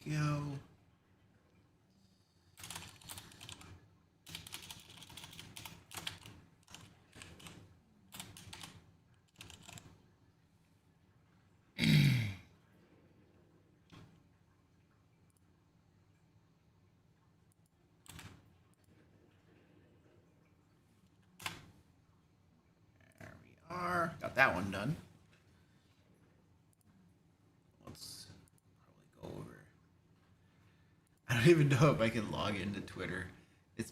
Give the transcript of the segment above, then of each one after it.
go. Got that one done. Let's probably go over. I don't even know if I can log into Twitter. It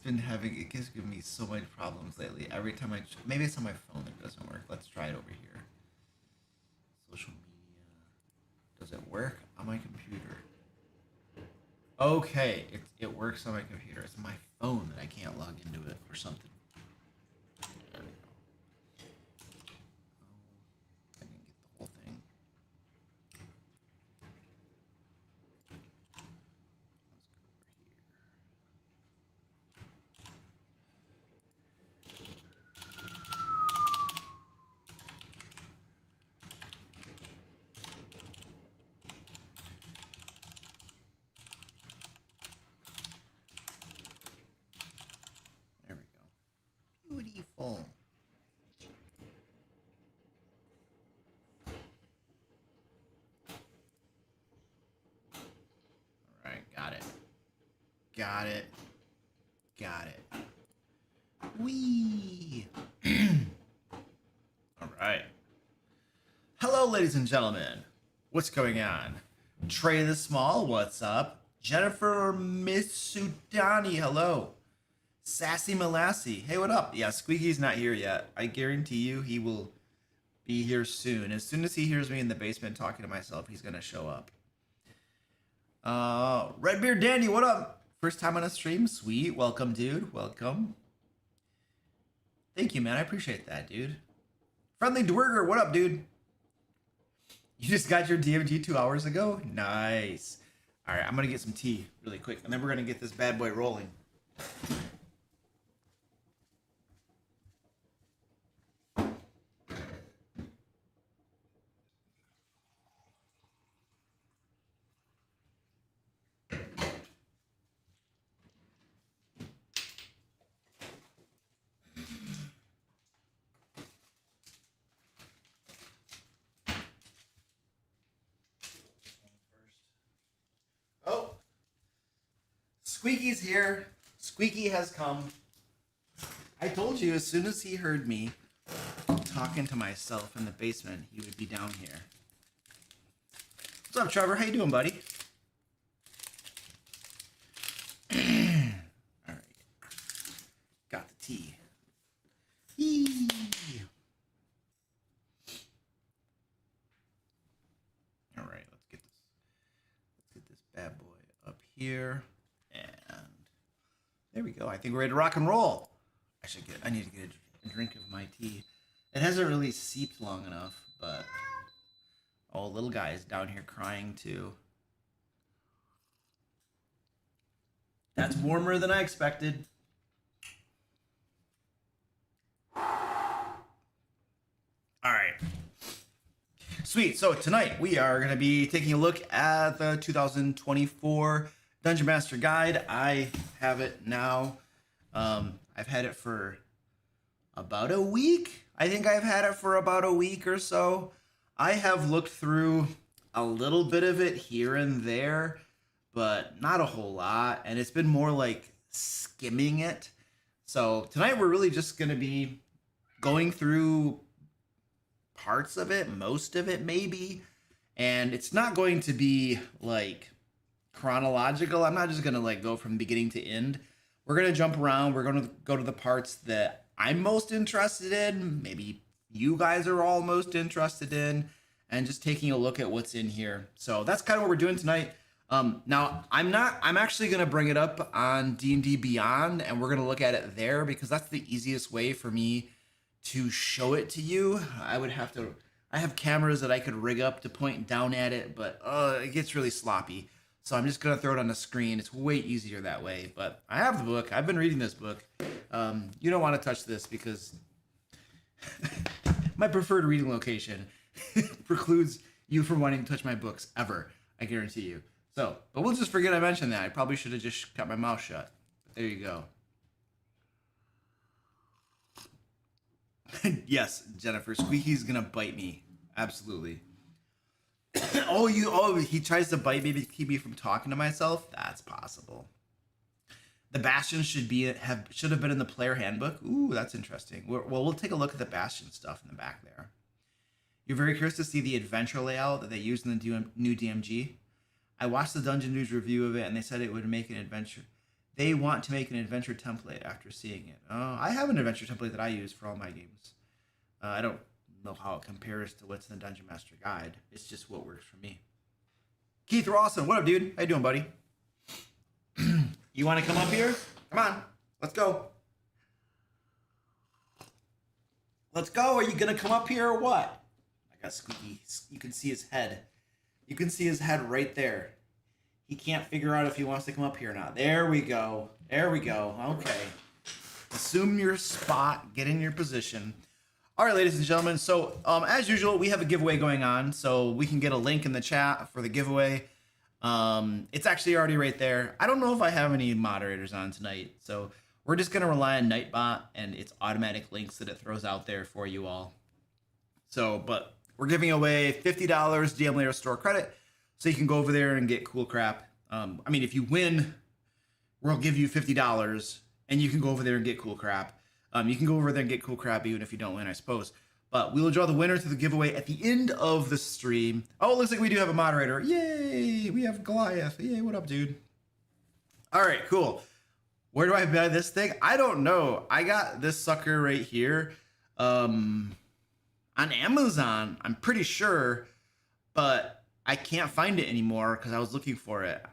gives me so many problems lately. Every time maybe it's on my phone that doesn't work. Let's try it over here. Social media. Does it work on my computer? Okay, it works on my computer. It's my phone that I can't log into it or something. Beautiful. All right, got it. Got it. Got it. Whee! All right. Hello, ladies and gentlemen. What's going on? Trey the Small, what's up? Jennifer Mitsudani, hello. Sassy Molassy, hey, what up? Yeah, Squeaky's not here yet. I guarantee you he will be here soon. As soon as he hears me in the basement talking to myself, he's gonna show up. Redbeard Dandy, what up? First time on a stream? Sweet. Welcome, dude. Welcome. Thank you, man. I appreciate that, dude. Friendly Dwerger, what up, dude? You just got your DMG 2 hours ago? Nice. All right, I'm gonna get some tea really quick, and then we're gonna get this bad boy rolling. Squeaky's here. Squeaky has come. I told you as soon as he heard me talking to myself in the basement, he would be down here. What's up, Trevor? How you doing, buddy? All right. Got the tea. Yee. All right, let's get this bad boy up here. And there we go. I think we're ready to rock and roll. I need to get a drink of my tea. It hasn't really seeped long enough, but oh, little guy is down here crying too. That's warmer than I expected. All right. Sweet. So tonight we are going to be taking a look at the 2024 Dungeon Master Guide. I have it now. I've had it for about a week. I think I've had it for about a week or so. I have looked through a little bit of it here and there, but not a whole lot. And it's been more like skimming it. So tonight we're really just going to be going through parts of it, most of it maybe. And it's not going to be like chronological. I'm not just gonna like go from beginning to end. We're gonna jump around. We're gonna go to the parts that I'm most interested in, maybe you guys are all most interested in, and just taking a look at what's in here. So that's kind of what we're doing tonight. Now I'm actually gonna bring it up on D&D Beyond, and we're gonna look at it there because that's the easiest way for me to show it to you. I have cameras that I could rig up to point down at it, but it gets really sloppy. So I'm just going to throw it on the screen. It's way easier that way. But I have the book. I've been reading this book. You don't want to touch this because my preferred reading location precludes you from wanting to touch my books ever. I guarantee you. So, but we'll just forget I mentioned that. I probably should have just got my mouth shut. But there you go. Yes, Jennifer, Squeaky's gonna bite me. Absolutely. Oh, he tries to bite me to keep me from talking to myself? That's possible. The Bastion should have been in the player handbook. Ooh, that's interesting. Well, we'll take a look at the Bastion stuff in the back there. You're very curious to see the adventure layout that they used in the new DMG. I watched the Dungeon News review of it, and they said it would make an adventure. They want to make an adventure template after seeing it. Oh, I have an adventure template that I use for all my games. I don't know how it compares to what's in the Dungeon Master Guide. It's just what works for me. Keith Rawson, what up, dude? How you doing, buddy? You want to come up here? Come on, let's go. Let's go. Are you gonna come up here or what? I got Squeaky. You can see his head. You can see his head right there. He can't figure out if he wants to come up here or not. There we go. There we go. Okay. Assume your spot. Get in your position. All right, ladies and gentlemen. So, as usual, we have a giveaway going on. So we can get a link in the chat for the giveaway. It's actually already right there. I don't know if I have any moderators on tonight. So we're just going to rely on Nightbot and its automatic links that it throws out there for you all. So, but we're giving away $50 DM Lair store credit. So you can go over there and get cool crap. I mean, if you win, we'll give you $50 and you can go over there and get cool crap. You can go over there and get cool crap even if you don't win, I suppose. But we will draw the winner to the giveaway at the end of the stream. Oh, it looks like we do have a moderator. Yay! We have Goliath. Yay, what up, dude? All right, cool. Where do I buy this thing? I don't know. I got this sucker right here on Amazon, I'm pretty sure, but I can't find it anymore because I was looking for it.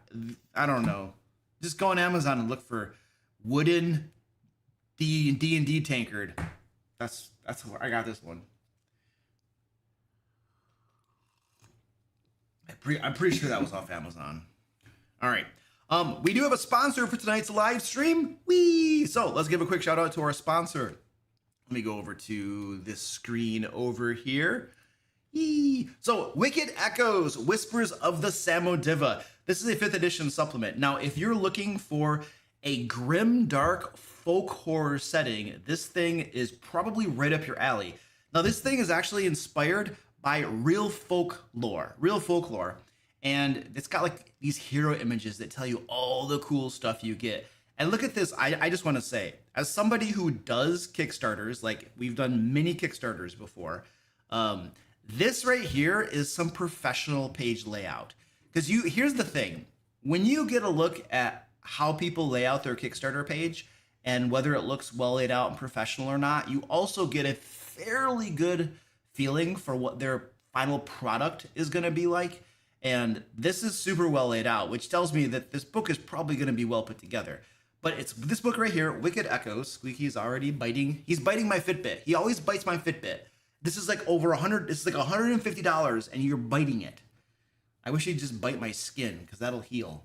I don't know. Just go on Amazon and look for wooden D&D tankard. That's where I got this one. I'm pretty sure that was off Amazon. All right. We do have a sponsor for tonight's live stream. Whee! So let's give a quick shout out to our sponsor. Let me go over to this screen over here. Yee. So, Wicked Echoes, Whispers of the Samodiva. This is a 5th edition supplement. Now, if you're looking for a grim, dark folk horror setting, this thing is probably right up your alley. Now, this thing is actually inspired by real folklore, and it's got like these hero images that tell you all the cool stuff you get. And look at this. I just want to say, as somebody who does Kickstarters, like we've done many Kickstarters before, this right here is some professional page layout. Because here's the thing. When you get a look at how people lay out their Kickstarter page and whether it looks well laid out and professional or not, you also get a fairly good feeling for what their final product is going to be like. And this is super well laid out, which tells me that this book is probably going to be well put together. But it's this book right here, Wicked Echoes. Squeaky's already biting. He's biting my Fitbit. He always bites my Fitbit. This is like over this is like $150 and you're biting it. I wish he'd just bite my skin because that'll heal.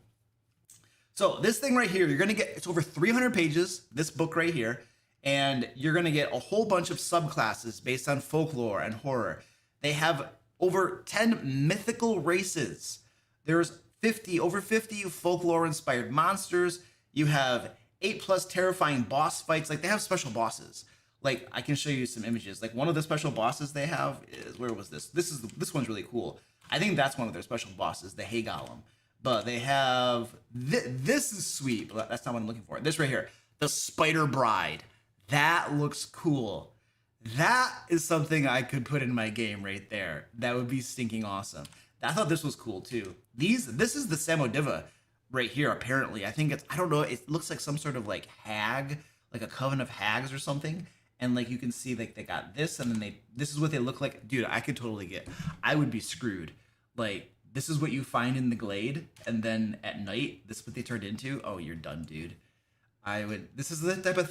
So this thing right here, you're going to get, it's over 300 pages, this book right here, and you're going to get a whole bunch of subclasses based on folklore and horror. They have over 10 mythical races. There's over 50 folklore-inspired monsters. You have 8+ terrifying boss fights. Like, they have special bosses. Like, I can show you some images. Like, one of the special bosses they have is, where was this? This one's really cool. I think that's one of their special bosses, the Hay Golem. But they have, this is sweet, but that's not what I'm looking for. This right here, the Spider Bride. That looks cool. That is something I could put in my game right there. That would be stinking awesome. I thought this was cool too. This is the Samodiva right here, apparently. I think I don't know, it looks like some sort of like hag, like a coven of hags or something. And like you can see, like they got this, and then this is what they look like. Dude, I could totally I would be screwed. Like, this is what you find in the glade, and then at night, this is what they turned into. Oh, you're done, dude. This is the type of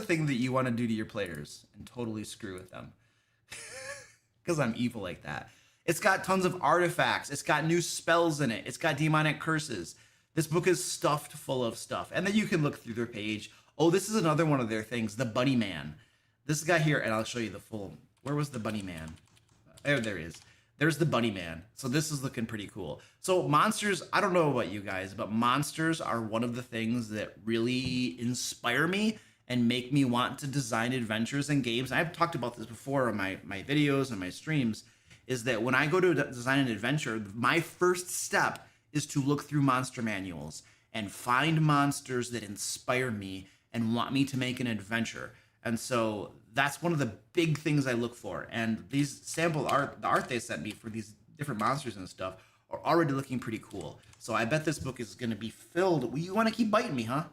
thing that you want to do to your players and totally screw with them. Because I'm evil like that. It's got tons of artifacts. It's got new spells in it. It's got demonic curses. This book is stuffed full of stuff. And then you can look through their page. Oh, this is another one of their things, the Bunny Man. This guy here, and I'll show you the full. Where was the Bunny Man? There he is. there's the bunny man. So this is looking pretty cool. So monsters, I don't know about you guys, but monsters are one of the things that really inspire me and make me want to design adventures and games. I've talked about this before in my videos and my streams, is that when I go to design an adventure, my first step is to look through monster manuals and find monsters that inspire me and want me to make an adventure. And so that's one of the big things I look for. And these sample art, the art they sent me for these different monsters and stuff, are already looking pretty cool. So I bet this book is going to be filled. You want to keep biting me, huh?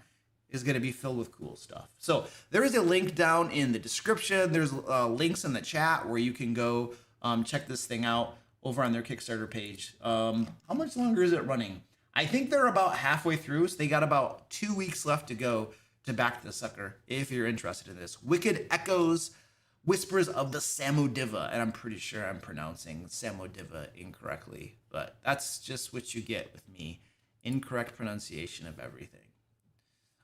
Is going to be filled with cool stuff. So there is a link down in the description. There's links in the chat where you can go check this thing out over on their Kickstarter page. How much longer is it running? I think they're about halfway through, so they got about 2 weeks left to go to back the sucker if you're interested in this. Wicked Echoes, Whispers of the Samodiva, and I'm pretty sure I'm pronouncing Samodiva incorrectly, but that's just what you get with me. Incorrect pronunciation of everything.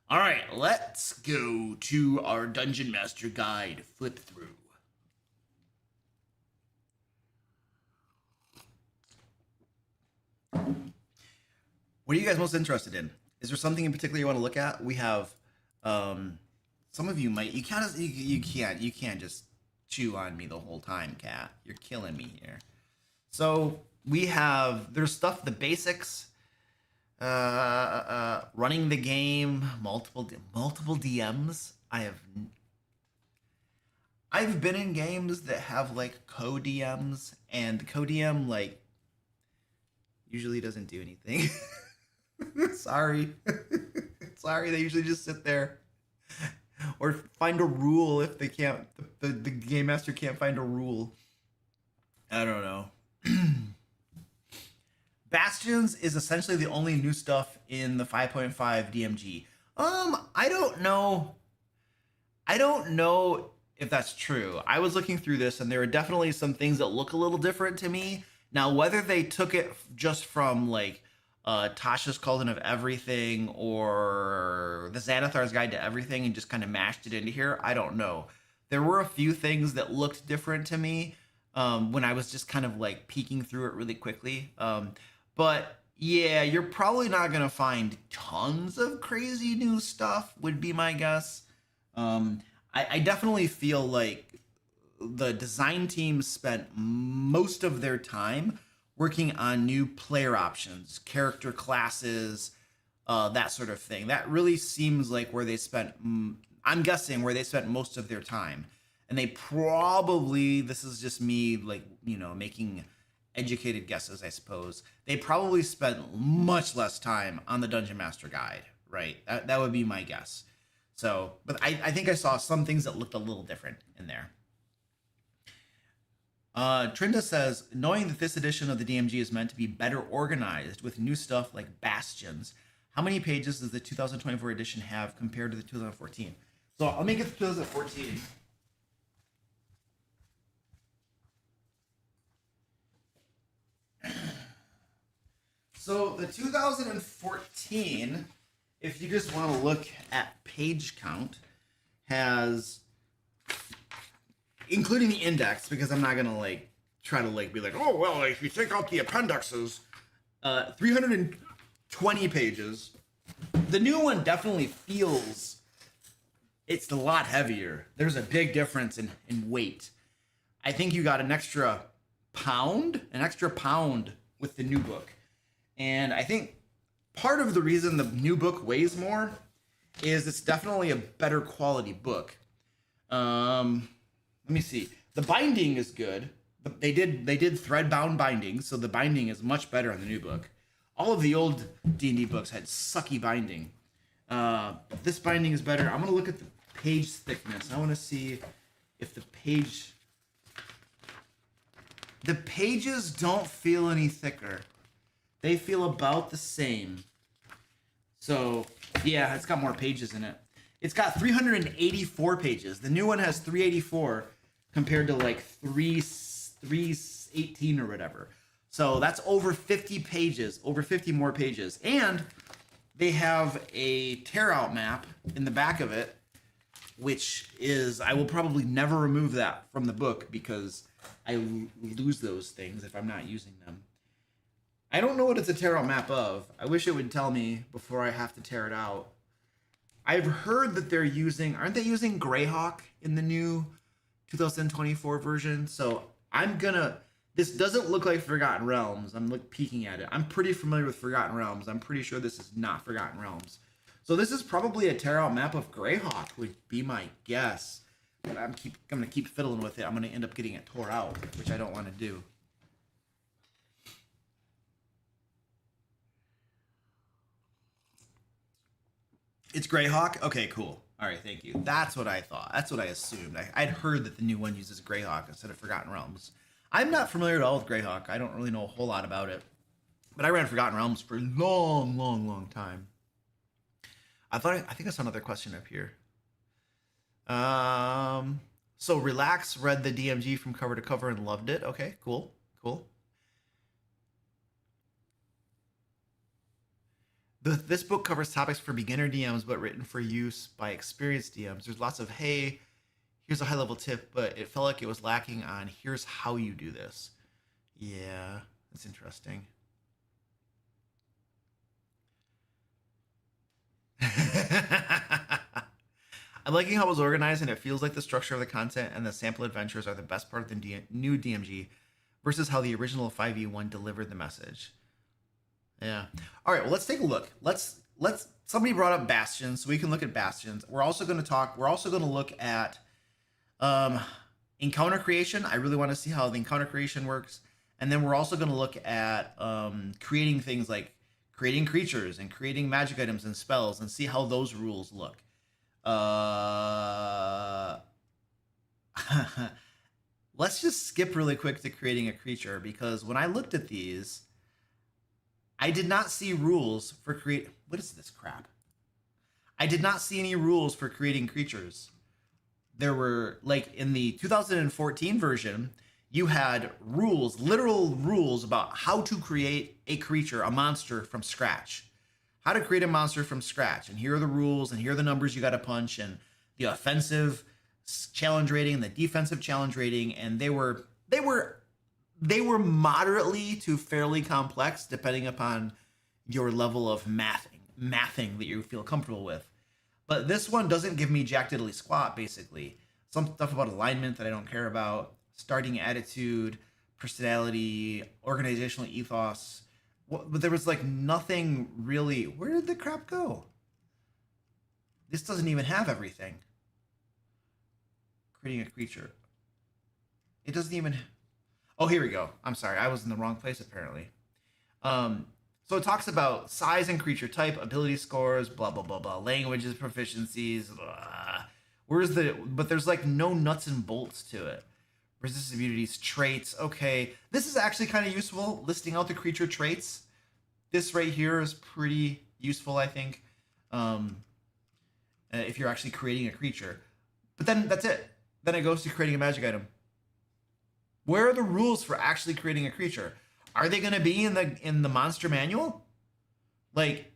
All right, let's go to our Dungeon Master Guide flip through. What are you guys most interested in? Is there something in particular you want to look at? We have, some of you might, you can't just chew on me the whole time, Cat. You're killing me here. So we have, there's stuff, the basics, running the game, multiple DMs. I've been in games that have like co-DMs, and the co-DM like usually doesn't do anything. Sorry. Sorry, they usually just sit there or find a rule if they can't, the game master can't find a rule. I don't know. Bastions is essentially the only new stuff in the 5.5 DMG. I don't know if that's true. I was looking through this and there are definitely some things that look a little different to me. Now, whether they took it just from like Tasha's Cauldron of Everything or the Xanathar's Guide to Everything and just kind of mashed it into here, I don't know. There were a few things that looked different to me when I was just kind of like peeking through it really quickly. But yeah, you're probably not going to find tons of crazy new stuff, would be my guess. I definitely feel like the design team spent most of their time working on new player options, character classes, that sort of thing. That really seems like where they spent, I'm guessing, where they spent most of their time. And they probably, this is just me, like, you know, making educated guesses, I suppose. They probably spent much less time on the Dungeon Master Guide, right? That would be my guess. So, but I think I saw some things that looked a little different in there. Trinda says, knowing that this edition of the DMG is meant to be better organized with new stuff like Bastions, how many pages does the 2024 edition have compared to the 2014? So I'll make it the 2014. So the 2014, if you just want to look at page count, has, including the index, because I'm not gonna like try to like be like, oh well, if you take out the appendixes, 320 pages. The new one definitely feels, it's a lot heavier. There's a big difference in weight. I think you got an extra pound with the new book. And I think part of the reason the new book weighs more is it's definitely a better quality book. Let me see. The binding is good. They did thread bound binding, so the binding is much better in the new book. All of the old D&D books had sucky binding. But this binding is better. I'm gonna look at the page thickness. I want to see if the pages don't feel any thicker. They feel about the same. So yeah, it's got more pages in it. It's got 384 pages. The new one has 384 compared to like 318 or whatever. So that's over 50 pages, over 50 more pages. And they have a tear out map in the back of it, which is, I will probably never remove that from the book because lose those things if I'm not using them. I don't know what it's a tear out map of. I wish it would tell me before I have to tear it out. I've heard that aren't they using Greyhawk in the new 2024 version? So this doesn't look like Forgotten Realms. I'm peeking at it. I'm pretty familiar with Forgotten Realms. I'm pretty sure this is not Forgotten Realms. So this is probably a tear out map of Greyhawk would be my guess. But I'm gonna keep fiddling with it. I'm gonna end up getting it tore out, which I don't want to do. It's Greyhawk? Okay, cool. All right, thank you. That's what I thought. That's what I assumed. I'd heard that the new one uses Greyhawk instead of Forgotten Realms. I'm not familiar at all with Greyhawk. I don't really know a whole lot about it. But I ran Forgotten Realms for a long, long, long time. I think I saw another question up here. So Relax read the DMG from cover to cover and loved it. Okay, cool. This book covers topics for beginner DMs, but written for use by experienced DMs. There's lots of, hey, here's a high-level tip, but it felt like it was lacking on, here's how you do this. Yeah, that's interesting. I'm liking how it was organized, and it feels like the structure of the content and the sample adventures are the best part of the new DMG versus how the original 5e1 delivered the message. Yeah. All right. Well, let's take a look. Somebody brought up bastions, so we can look at bastions. We're also going to look at encounter creation. I really want to see how the encounter creation works. And then we're also going to look at creating things like creating creatures and creating magic items and spells and see how those rules look. Let's just skip really quick to creating a creature, because when I looked at these, I did not see rules for what is this crap? I did not see any rules for creating creatures. There were, like, in the 2014 version, you had rules, literal rules about how to create a creature, a monster from scratch. How to create a monster from scratch. And here are the rules, and here are the numbers you got to punch, and the offensive challenge rating, the defensive challenge rating, and they were moderately to fairly complex depending upon your level of mathing that you feel comfortable with. But this one doesn't give me jack diddly squat, basically. Some stuff about alignment that I don't care about, starting attitude, personality, organizational ethos. But there was like nothing really. Where did the crap go? This doesn't even have everything. Creating a creature. It doesn't even. Oh, here we go. I'm sorry. I was in the wrong place, apparently. So it talks about size and creature type, ability scores, blah, blah, blah, blah, languages, proficiencies, blah. But there's like no nuts and bolts to it. Resistance immunities, traits. Okay. This is actually kind of useful, listing out the creature traits. This right here is pretty useful, I think, if you're actually creating a creature. But then that's it. Then it goes to creating a magic item. Where are the rules for actually creating a creature? Are they going to be in the monster manual? Like,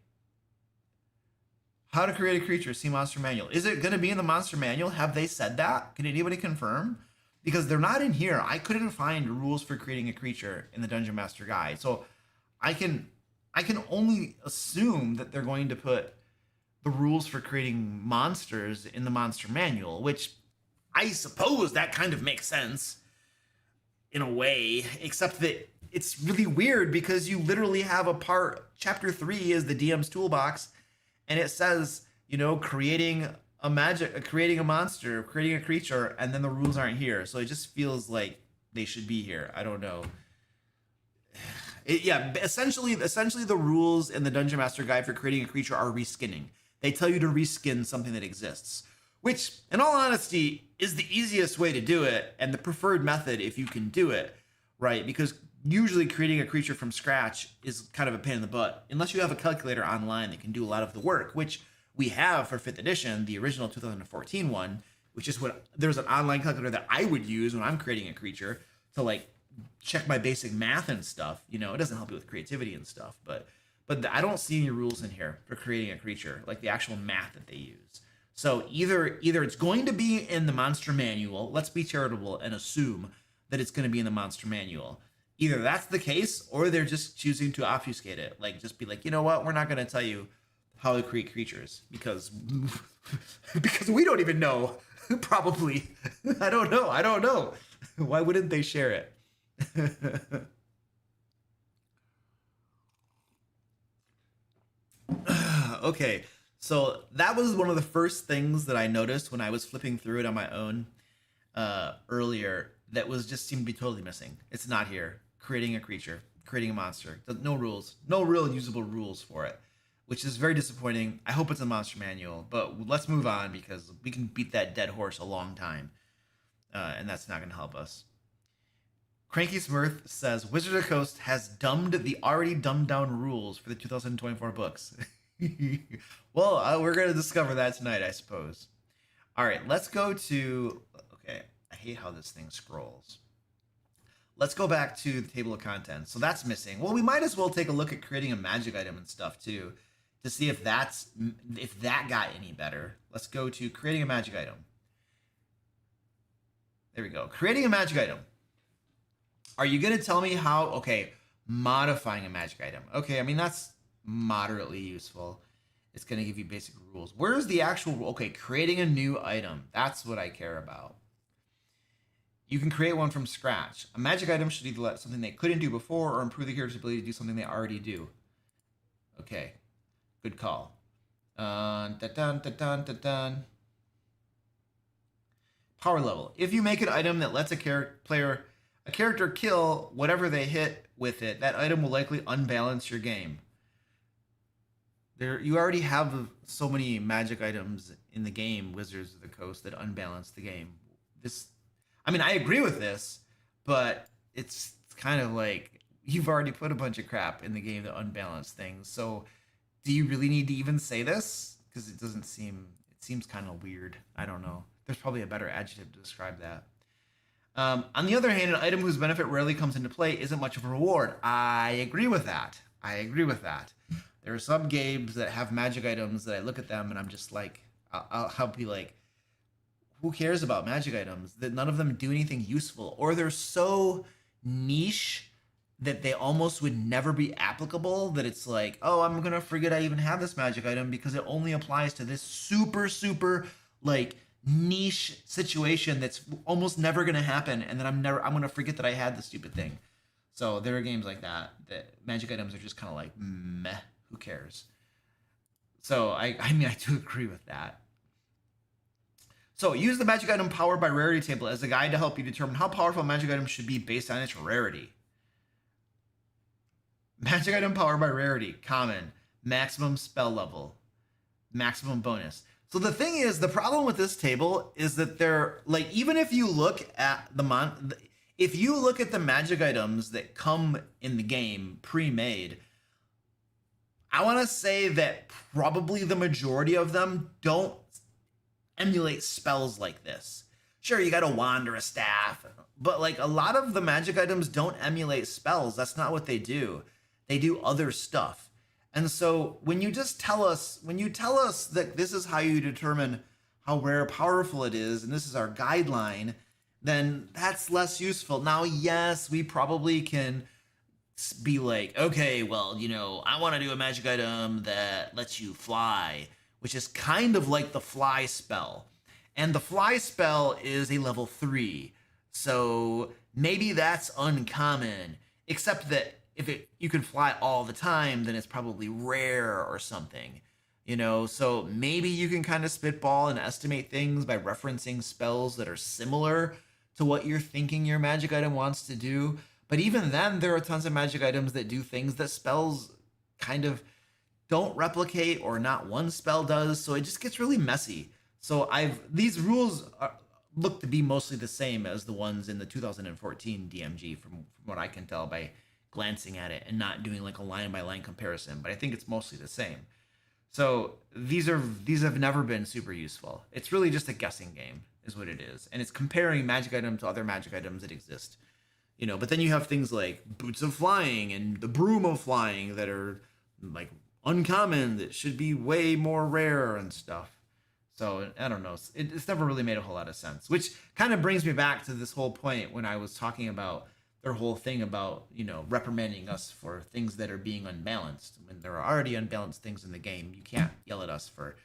how to create a creature, see monster manual. Is it going to be in the monster manual? Have they said that? Can anybody confirm? Because they're not in here. I couldn't find rules for creating a creature in the Dungeon Master Guide. So I can only assume that they're going to put the rules for creating monsters in the monster manual, which I suppose that kind of makes sense in a way, except that it's really weird because you literally have a part, chapter 3 is the DM's toolbox, and it says, creating a monster, creating a creature, and then the rules aren't here. So it just feels like they should be here. I don't know. Essentially the rules in the Dungeon Master Guide for creating a creature are reskinning. They tell you to reskin something that exists, which, in all honesty, is the easiest way to do it and the preferred method if you can do it, right? Because usually creating a creature from scratch is kind of a pain in the butt, unless you have a calculator online that can do a lot of the work, which we have for 5th edition, the original 2014 one, which is there's an online calculator that I would use when I'm creating a creature to like check my basic math and stuff. It doesn't help you with creativity and stuff, but I don't see any rules in here for creating a creature, like the actual math that they use. So either it's going to be in the monster manual. Let's be charitable and assume that it's going to be in the monster manual. Either that's the case, or they're just choosing to obfuscate it. Like, just be like, you know what? We're not going to tell you how to create creatures because because we don't even know. Probably. I don't know. Why wouldn't they share it? Okay, so that was one of the first things that I noticed when I was flipping through it on my own earlier. That was just seemed to be totally missing. It's not here. Creating a creature, creating a monster. No rules, no real usable rules for it, which is very disappointing. I hope it's a monster manual, but let's move on because we can beat that dead horse a long time, and that's not going to help us. Cranky Smurf says Wizard of the Coast has dumbed the already dumbed down rules for the 2024 books. Well, we're going to discover that tonight, I suppose. All right, let's go to... Okay, I hate how this thing scrolls. Let's go back to the table of contents. So that's missing. Well, we might as well take a look at creating a magic item and stuff too, to see if that got any better. Let's go to creating a magic item. There we go. Creating a magic item. Are you going to tell me how? Okay, modifying a magic item. Okay, I mean, that's moderately useful. It's going to give you basic rules. Where's the actual... Okay, creating a new item. That's what I care about. You can create one from scratch. A magic item should either let something they couldn't do before or improve the character's ability to do something they already do. Okay, good call. Power level. If you make an item that lets a character kill whatever they hit with it, that item will likely unbalance your game. You already have so many magic items in the game, Wizards of the Coast, that unbalance the game. I mean, I agree with this, but it's kind of like you've already put a bunch of crap in the game to unbalance things. So do you really need to even say this? Because it seems kind of weird. I don't know. There's probably a better adjective to describe that. On the other hand, an item whose benefit rarely comes into play isn't much of a reward. I agree with that. There are some games that have magic items that I look at them and I'm just like, I'll be like, who cares about magic items? That none of them do anything useful, or they're so niche that they almost would never be applicable, that it's like, oh, I'm gonna forget I even have this magic item because it only applies to this super like niche situation that's almost never gonna happen, and then I'm gonna forget that I had the stupid thing. So there are games like that magic items are just kind of like meh, who cares? So I mean, I do agree with that. So use the magic item powered by rarity table as a guide to help you determine how powerful a magic item should be based on its rarity. Magic item powered by rarity, common, maximum spell level, maximum bonus. So the thing is, the problem with this table is that they're like, even if you look at the magic items that come in the game pre-made, I want to say that probably the majority of them don't emulate spells like this. Sure, you got a wand or a staff, but like a lot of the magic items don't emulate spells. That's not what they do. They do other stuff. And so when you tell us that this is how you determine how rare or powerful it is, and this is our guideline, then that's less useful. Now, yes, we probably can be like, okay, well, you know, I want to do a magic item that lets you fly, which is kind of like the fly spell. And the fly spell is a level 3. So maybe that's uncommon, except that if you can fly all the time, then it's probably rare or something, you know? So maybe you can kind of spitball and estimate things by referencing spells that are similar to what you're thinking your magic item wants to do. But even then, there are tons of magic items that do things that spells kind of don't replicate, or not one spell does. So it just gets really messy. So these rules look to be mostly the same as the ones in the 2014 DMG from what I can tell by glancing at it and not doing like a line by line comparison, but I think it's mostly the same. So these have never been super useful. It's really just a guessing game is what it is. And it's comparing magic item to other magic items that exist, you know. But then you have things like Boots of Flying and the Broom of Flying that are like uncommon, that should be way more rare and stuff. So I don't know. It's never really made a whole lot of sense, which kind of brings me back to this whole point when I was talking about their whole thing about, you know, reprimanding us for things that are being unbalanced. When there are already unbalanced things in the game, you can't yell at us for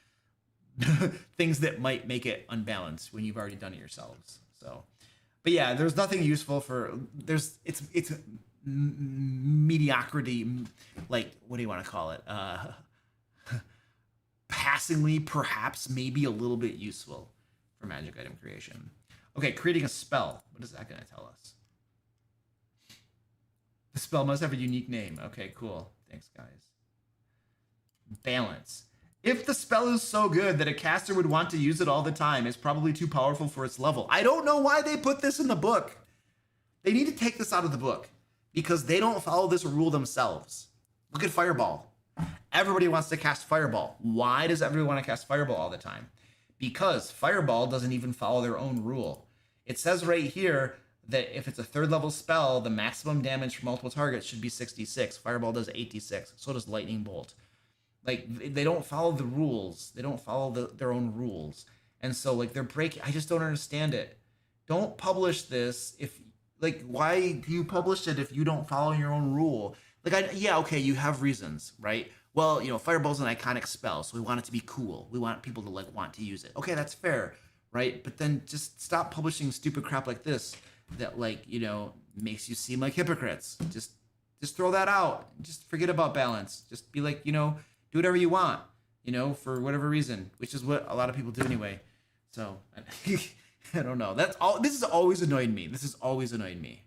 things that might make it unbalanced when you've already done it yourselves. So, but yeah, there's nothing useful for it's mediocrity, like what do you want to call it? Passingly, perhaps, maybe a little bit useful for magic item creation. Okay, creating a spell. What is that going to tell us? The spell must have a unique name. Okay, cool. Thanks, guys. Balance. If the spell is so good that a caster would want to use it all the time, it's probably too powerful for its level. I don't know why they put this in the book. They need to take this out of the book because they don't follow this rule themselves. Look at Fireball. Everybody wants to cast Fireball. Why does everyone want to cast Fireball all the time? Because Fireball doesn't even follow their own rule. It says right here that if it's a 3rd level spell, the maximum damage for multiple targets should be 66. Fireball does 86. So does Lightning Bolt. Like, they don't follow the rules. They don't follow their own rules. And so, like, they're breaking. I just don't understand it. Don't publish this if, like, why do you publish it if you don't follow your own rule? Like, yeah, okay, you have reasons, right? Well, you know, Fireball's an iconic spell, so we want it to be cool. We want people to, like, want to use it. Okay, that's fair, right? But then just stop publishing stupid crap like this that, like, you know, makes you seem like hypocrites. Just throw that out. Just forget about balance. Just be like, you know, do whatever you want, you know, for whatever reason, which is what a lot of people do anyway. So, I don't know. That's all. This has always annoyed me. This has always annoyed me.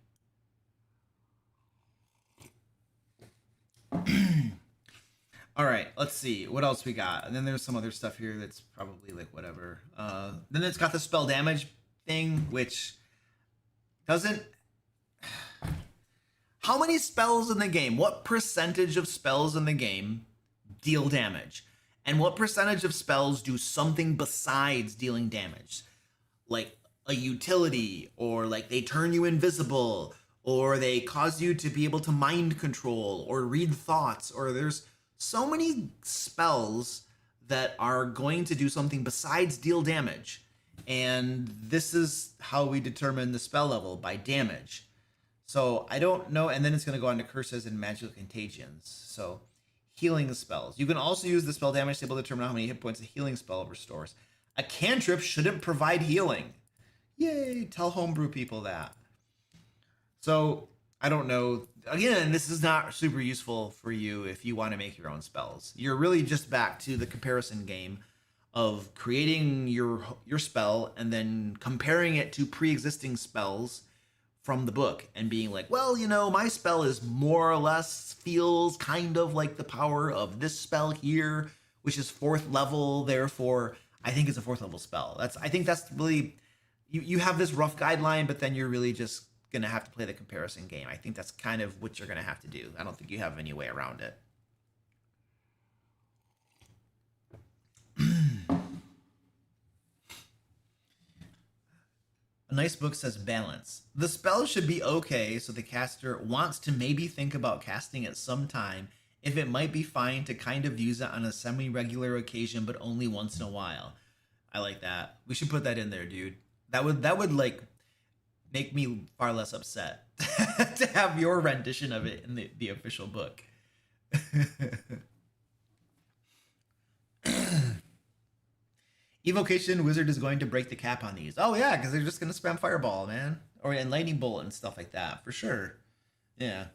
All right, let's see what else we got. And then there's some other stuff here that's probably like whatever. Then it's got the spell damage thing, which doesn't. How many spells in the game? What percentage of spells in the game deal damage? And what percentage of spells do something besides dealing damage? Like a utility, or like they turn you invisible, or they cause you to be able to mind control or read thoughts, or there's so many spells that are going to do something besides deal damage. And this is how we determine the spell level, by damage. So I don't know. And then it's going to go on to curses and magical contagions. So healing spells. You can also use the spell damage table to determine how many hit points a healing spell restores. A cantrip shouldn't provide healing. Yay, tell homebrew people that. So I don't know. Again, this is not super useful for you if you want to make your own spells. You're really just back to the comparison game of creating your spell and then comparing it to pre-existing spells from the book and being like, well, you know, my spell is more or less feels kind of like the power of this spell here, which is 4th level. Therefore, I think it's a 4th level spell. I think that's really, you have this rough guideline, but then you're really just going to have to play the comparison game. I think that's kind of what you're going to have to do. I don't think you have any way around it. A nice book says balance. The spell should be okay, so the caster wants to maybe think about casting it sometime, if it might be fine to kind of use it on a semi-regular occasion, but only once in a while. I like that. We should put that in there, dude. That would like make me far less upset to have your rendition of it in the official book. Evocation Wizard is going to break the cap on these. Oh yeah, because they're just going to spam Fireball, man. Or and Lightning Bolt and stuff like that, for sure. Yeah.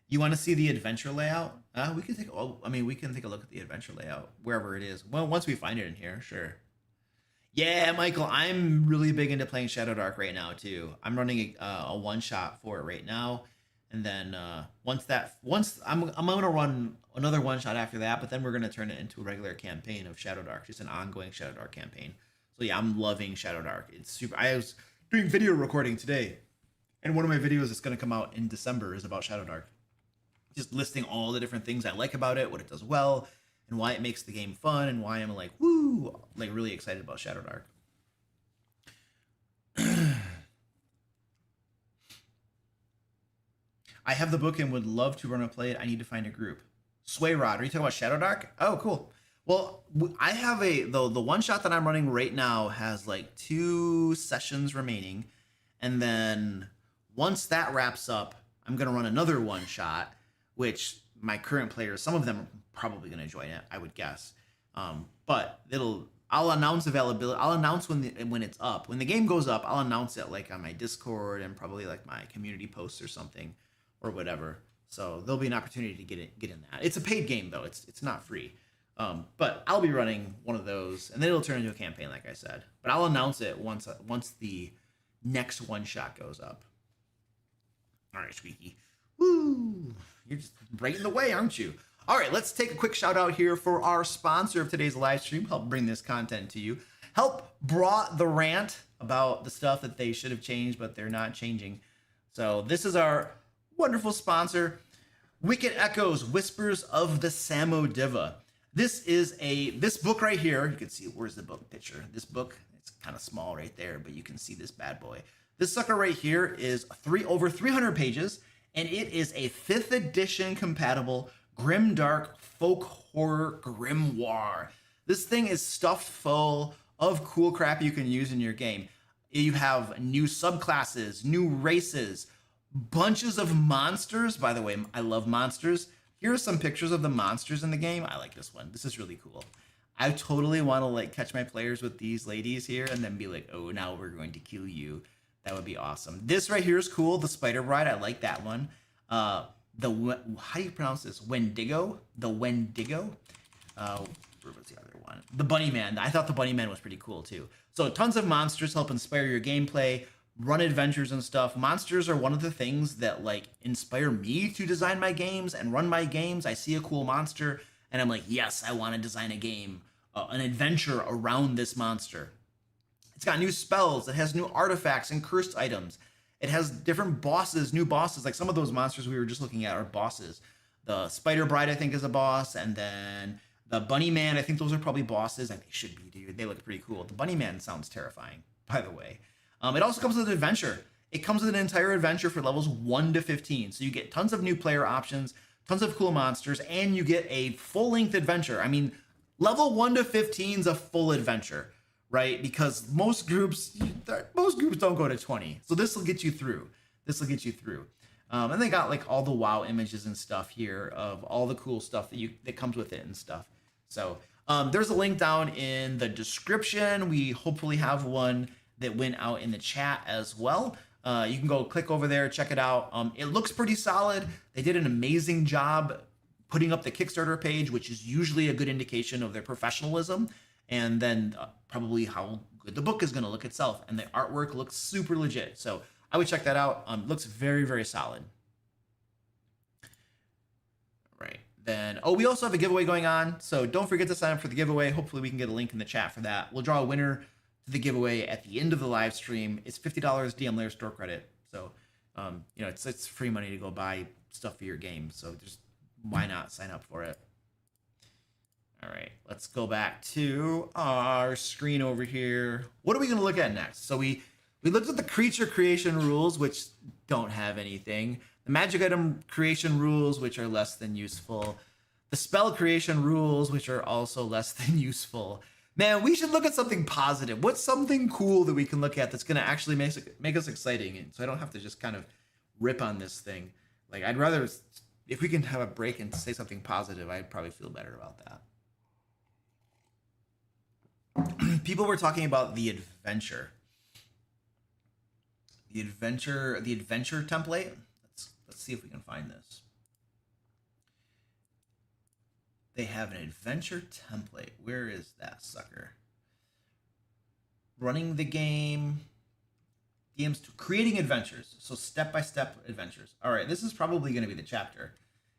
You want to see the adventure layout? We can take. Oh, I mean, we can take a look at the adventure layout wherever it is. Well, once we find it in here, sure. Yeah, Michael, I'm really big into playing Shadow Dark right now too. I'm running a one shot for it right now, and then once I'm gonna run another one shot after that. But then we're gonna turn it into a regular campaign of Shadow Dark, just an ongoing Shadow Dark campaign. So yeah, I'm loving Shadow Dark. It's super. I was doing video recording today, and one of my videos that's gonna come out in December is about Shadow Dark, just listing all the different things I like about it, what it does well, and why it makes the game fun, and why I'm like, woo, like really excited about Shadow Dark. I have the book and would love to run and play it. I need to find a group. Sway Rod, are you talking about Shadow Dark? Oh, cool. Well, I have the one shot that I'm running right now has like 2 sessions remaining, and then once that wraps up, I'm gonna run another one shot, which my current players, some of them are probably gonna join it, I would guess. But I'll announce availability. I'll announce when it's up. When the game goes up, I'll announce it like on my Discord and probably like my community posts or something, or whatever. So there'll be an opportunity to get in that. It's a paid game though. It's not free. But I'll be running one of those, and then it'll turn into a campaign, like I said. But I'll announce it once the next one shot goes up. All right, Squeaky. Woo! You're just right in the way, aren't you? All right, let's take a quick shout out here for our sponsor of today's live stream. Help bring this content to you. Help brought the rant about the stuff that they should have changed, but they're not changing. So this is our wonderful sponsor, Wicked Echoes, Whispers of the Samodiva. This book right here. You can see, where's the book picture? This book, it's kind of small right there, but you can see this bad boy. This sucker right here is over 300 pages, and it is a 5th edition compatible grimdark folk horror grimoire. This thing is stuffed full of cool crap you can use in your game. You have new subclasses, new races, bunches of monsters. By the way, I love monsters. Here are some pictures of the monsters in the game. I like this one. This is really cool. I totally want to like catch my players with these ladies here and then be like, oh, now we're going to kill you. That would be awesome. This right here is cool. The Spider Bride. I like that one. How do you pronounce this? Wendigo? The Wendigo? Where was the other one? The Bunny Man. I thought the Bunny Man was pretty cool too. So tons of monsters help inspire your gameplay, run adventures and stuff. Monsters are one of the things that like inspire me to design my games and run my games. I see a cool monster and I'm like, yes, I want to design a game, an adventure around this monster. It's got new spells. It has new artifacts and cursed items. It has different bosses, new bosses. Like some of those monsters we were just looking at are bosses. The Spider Bride, I think, is a boss. And then the Bunny Man, I think those are probably bosses. And they should be, dude. They look pretty cool. The Bunny Man sounds terrifying, by the way. It also comes with an adventure. It comes with an entire adventure for levels 1 to 15. So you get tons of new player options, tons of cool monsters, and you get a full-length adventure. I mean, level 1 to 15 is a full adventure, right? Because most groups don't go to 20. So this will get you through. And they got like all the WoW images and stuff here of all the cool stuff that comes with it and stuff. So there's a link down in the description. We hopefully have one that went out in the chat as well. You can go click over there, check it out. It looks pretty solid. They did an amazing job putting up the Kickstarter page, which is usually a good indication of their professionalism, and then probably how good the book is going to look itself. And the artwork looks super legit. So I would check that out. Looks very, very solid. Right. Then, we also have a giveaway going on. So don't forget to sign up for the giveaway. Hopefully we can get a link in the chat for that. We'll draw a winner to the giveaway at the end of the live stream. It's $50 DM Lair store credit. So, it's free money to go buy stuff for your game. So just why not sign up for it? All right, let's go back to our screen over here. What are we going to look at next? So we looked at the creature creation rules, which don't have anything. The magic item creation rules, which are less than useful. The spell creation rules, which are also less than useful. Man, we should look at something positive. What's something cool that we can look at that's going to actually make us exciting? And so I don't have to just kind of rip on this thing. Like, I'd rather, if we can have a break and say something positive, I'd probably feel better about that. People were talking about the adventure. The adventure template. Let's see if we can find this. They have an adventure template. Where is that sucker? Running the game. DMs to creating adventures. So step-by-step adventures. All right, this is probably going to be the chapter.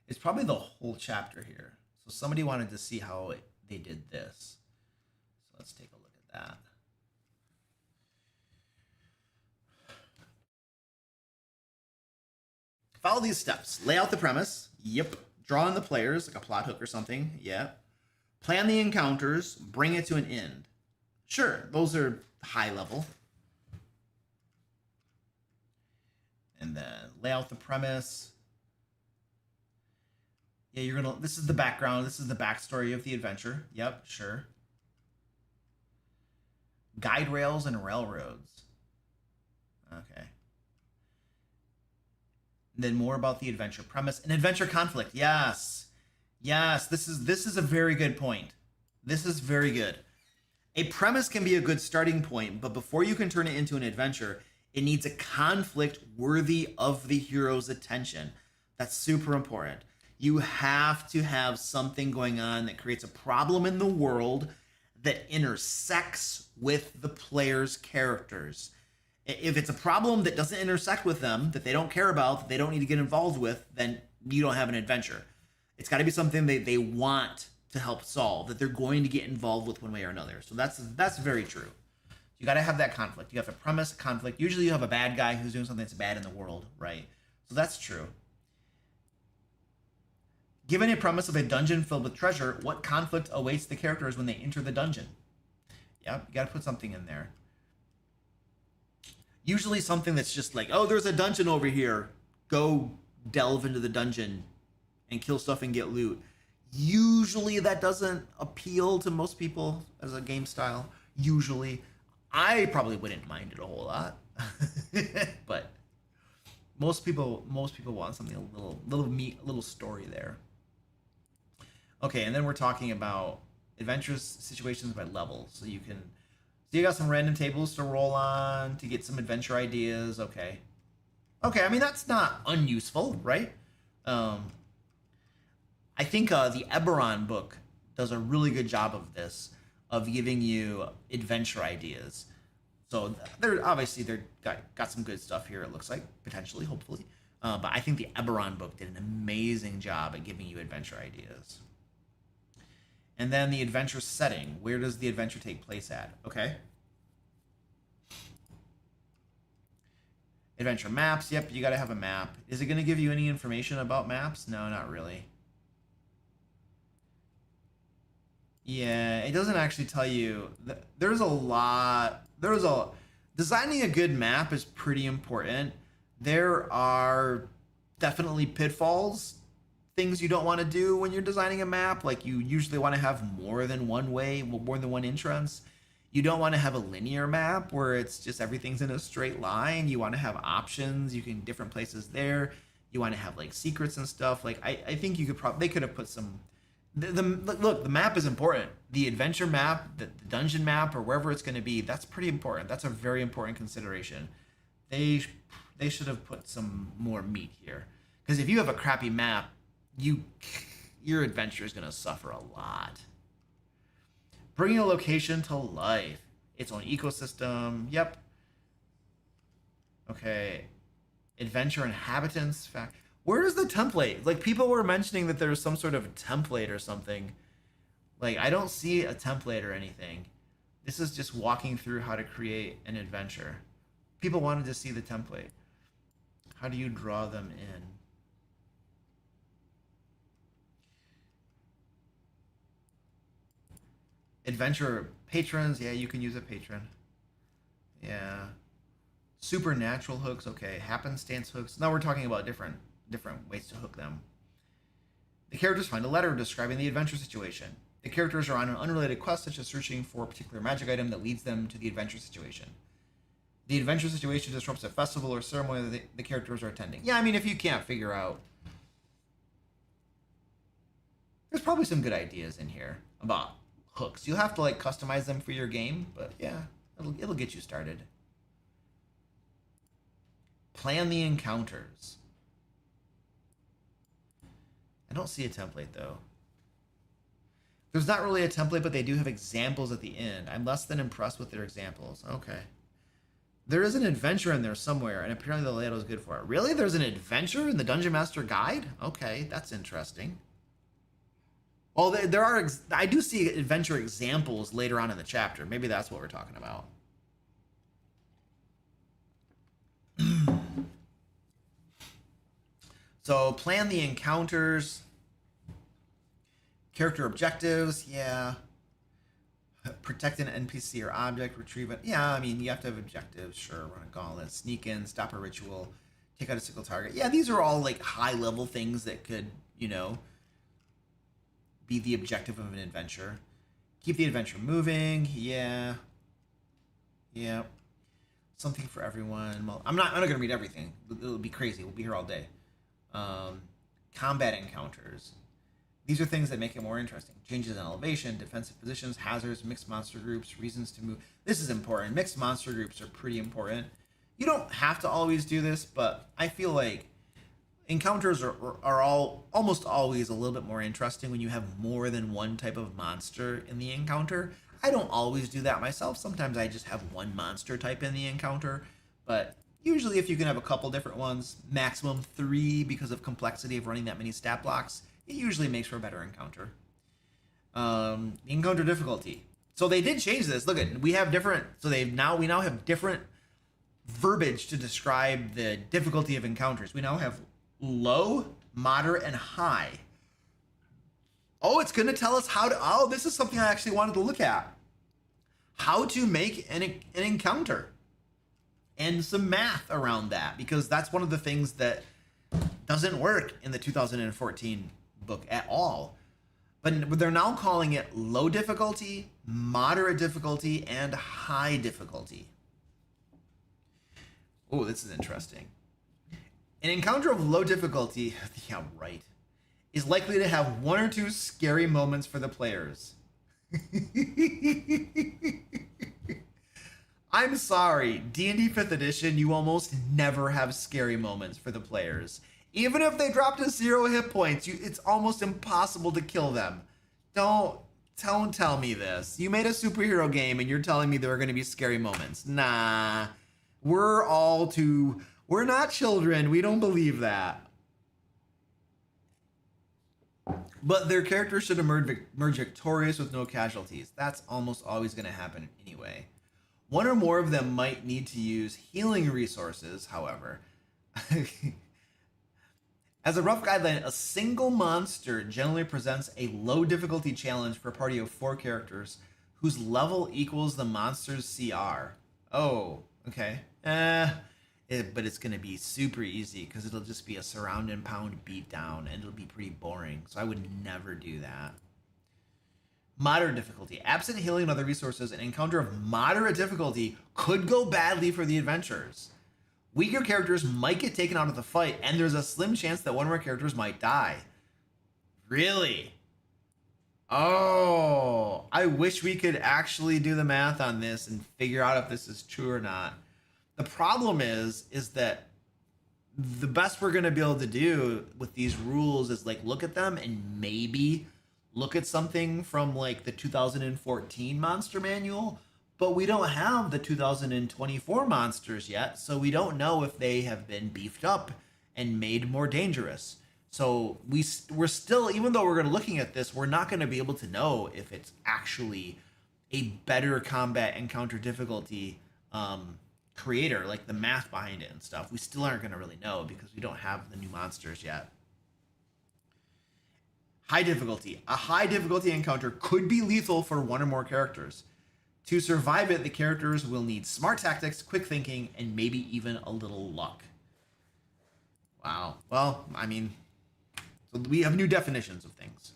It's probably the whole chapter here. So somebody wanted to see how they did this. So let's take a look at that. Follow these steps. Lay out the premise. Yep. Draw in the players, like a plot hook or something. Yeah. Plan the encounters. Bring it to an end. Sure, those are high level. And then lay out the premise. Yeah, you're gonna. This is the background. This is the backstory of the adventure. Yep, sure. Guide rails and railroads. Okay. And then more about the adventure premise and adventure conflict. Yes, yes. This is a very good point. This is very good. A premise can be a good starting point, but before you can turn it into an adventure, it needs a conflict worthy of the hero's attention. That's super important. You have to have something going on that creates a problem in the world that intersects with the player's characters. If it's a problem that doesn't intersect with them, that they don't care about, that they don't need to get involved with, then you don't have an adventure. It's got to be something they want to help solve, that they're going to get involved with one way or another. So that's very true. You got to have that conflict. You have to premise conflict. Usually you have a bad guy who's doing something that's bad in the world, right? So that's true. Given a premise of a dungeon filled with treasure, what conflict awaits the characters when they enter the dungeon? Yep, you got to put something in there. Usually something that's just like, oh, there's a dungeon over here. Go delve into the dungeon and kill stuff and get loot. Usually that doesn't appeal to most people as a game style. Usually. I probably wouldn't mind it a whole lot. But most people want something a little story there. Okay, and then we're talking about adventurous situations by level. So you got some random tables to roll on to get some adventure ideas. Okay, I mean that's not unuseful, right? I think the Eberron book does a really good job of this, of giving you adventure ideas. So they're got some good stuff here. It looks like potentially, hopefully, but I think the Eberron book did an amazing job at giving you adventure ideas. And then the adventure setting. Where does the adventure take place at? Okay. Adventure maps. Yep, you got to have a map. Is it going to give you any information about maps? No, not really. Yeah, it doesn't actually tell you. Designing a good map is pretty important. There are definitely pitfalls, things you don't want to do when you're designing a map. Like you usually want to have more than one way, more than one entrance. You don't want to have a linear map where it's just everything's in a straight line. You want to have options. You can different places there. You want to have like secrets and stuff. Like I think they could have put some. Look, the map is important. The adventure map, the dungeon map, or wherever it's going to be, that's pretty important. That's a very important consideration. They should have put some more meat here. Because if you have a crappy map, your adventure is going to suffer a lot. Bringing a location to life. Its own ecosystem. Yep. Okay. Adventure inhabitants. Where is the template? Like, people were mentioning that there's some sort of template or something. Like, I don't see a template or anything. This is just walking through how to create an adventure. People wanted to see the template. How do you draw them in? Adventure patrons. Yeah, you can use a patron. Yeah. Supernatural hooks. Okay. Happenstance hooks. Now we're talking about different ways to hook them. The characters find a letter describing the adventure situation. The characters are on an unrelated quest, such as searching for a particular magic item that leads them to the adventure situation. The adventure situation disrupts a festival or ceremony that the characters are attending. Yeah, I mean, if you can't figure out... There's probably some good ideas in here about hooks. You'll have to, like, customize them for your game, but yeah, it'll get you started. Plan the encounters. I don't see a template, though. There's not really a template, but they do have examples at the end. I'm less than impressed with their examples. Okay. There is an adventure in there somewhere, and apparently the layout is good for it. Really? There's an adventure in the Dungeon Master Guide? Okay, that's interesting. Well, there are... I do see adventure examples later on in the chapter. Maybe that's what we're talking about. So, plan the encounters. Character objectives, yeah. Protect an NPC or object, retrieve it. Yeah, I mean, you have to have objectives, sure. Run a gauntlet, sneak in, stop a ritual, take out a single target. Yeah, these are all, like, high-level things that could, you know, be the objective of an adventure. Keep the adventure moving. Yeah. Yeah. Something for everyone. Well, I'm not gonna read everything. It'll be crazy. We'll be here all day. Combat encounters. These are things that make it more interesting. Changes in elevation, defensive positions, hazards, mixed monster groups, reasons to move. This is important. Mixed monster groups are pretty important. You don't have to always do this, but I feel like encounters are almost always a little bit more interesting when you have more than one type of monster in the encounter. I don't always do that myself. Sometimes I just have one monster type in the encounter, but usually if you can have a couple different ones, maximum 3 because of complexity of running that many stat blocks, it usually makes for a better encounter. Encounter difficulty. So they did change this. Look at, we have different, so we now have different verbiage to describe the difficulty of encounters. We now have low, moderate, and high. Oh, it's going to tell us how to, oh, this is something I actually wanted to look at. How to make an encounter. And some math around that, because that's one of the things that doesn't work in the 2014 book at all. But they're now calling it low difficulty, moderate difficulty, and high difficulty. Oh, this is interesting. An encounter of low difficulty, yeah, right, is likely to have 1 or 2 scary moments for the players. I'm sorry, D&D 5th edition, you almost never have scary moments for the players. Even if they drop to 0 hit points, it's almost impossible to kill them. Don't tell me this. You made a superhero game and you're telling me there are going to be scary moments. Nah, we're not children. We don't believe that. But their characters should emerge victorious with no casualties. That's almost always going to happen anyway. 1 or more of them might need to use healing resources, however. As a rough guideline, a single monster generally presents a low difficulty challenge for a party of 4 characters whose level equals the monster's CR. Oh, okay. But it's going to be super easy because it'll just be a surround and pound beatdown and it'll be pretty boring. So I would never do that. Moderate difficulty. Absent healing and other resources, an encounter of moderate difficulty could go badly for the adventurers. Weaker characters might get taken out of the fight, and there's a slim chance that one of our characters might die. Really? Oh, I wish we could actually do the math on this and figure out if this is true or not. The problem is that the best we're going to be able to do with these rules is like look at them and maybe look at something from like the 2014 monster manual, but we don't have the 2024 monsters yet, so we don't know if they have been beefed up and made more dangerous. So we're still, even though we're looking at this, we're not going to be able to know if it's actually a better combat encounter difficulty creator, like the math behind it and stuff. We still aren't going to really know because we don't have the new monsters yet. High difficulty. A high difficulty encounter could be lethal for 1 or more characters. To survive it, the characters will need smart tactics, quick thinking, and maybe even a little luck. Wow. Well, I mean, so we have new definitions of things.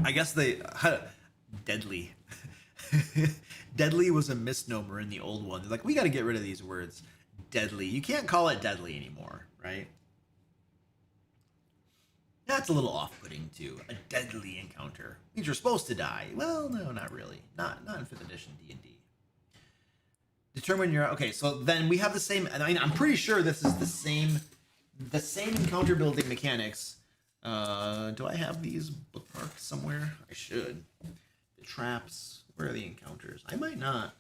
I guess they... deadly. Deadly was a misnomer in the old one. They're like, we got to get rid of these words. Deadly. You can't call it deadly anymore, right? That's a little off-putting too. A deadly encounter means you're supposed to die. Well, no, not really. Not in 5th edition D&D. Determine your... Okay, so then we have the same... I mean, I'm pretty sure this is the same encounter building mechanics. Do I have these bookmarked somewhere? I should. The traps. Where are the encounters? I might not.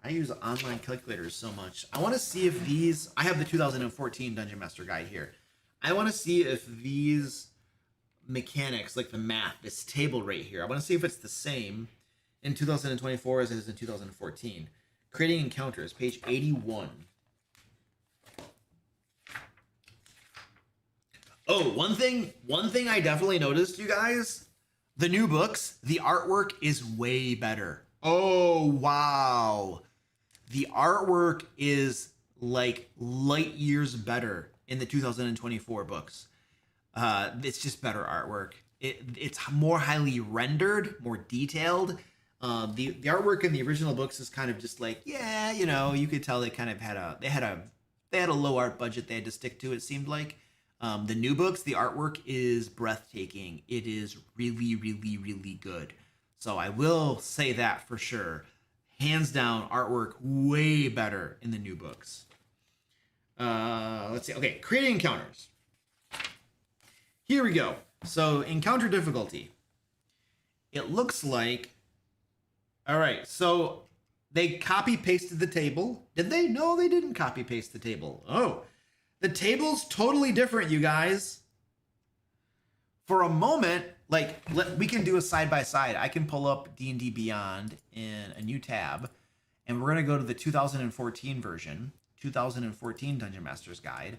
I use online calculators so much. I want to see if these... I have the 2014 Dungeon Master Guide here. I want to see if these mechanics, like the math, this table right here, I want to see if it's the same in 2024 as it is in 2014. Creating encounters, page 81. Oh, one thing I definitely noticed, you guys, the new books, the artwork is way better. Oh, wow. The artwork is like light years better in the 2024 books. It's just better artwork. It's more highly rendered, more detailed. The artwork in the original books is kind of just like, yeah, you know, you could tell they kind of had a low art budget they had to stick to. It seemed like the new books, the artwork is breathtaking. It is really, really, really good. So I will say that for sure. Hands down, artwork way better in the new books. Let's see. Okay, creating encounters. Here we go. So encounter difficulty. It looks like, all right, so they copy pasted the table. Did they? No, they didn't copy paste the table. Oh, the table's totally different, you guys. For a moment, like we can do a side by side. I can pull up D&D Beyond in a new tab, and we're gonna go to the 2014 version, 2014 Dungeon Master's Guide,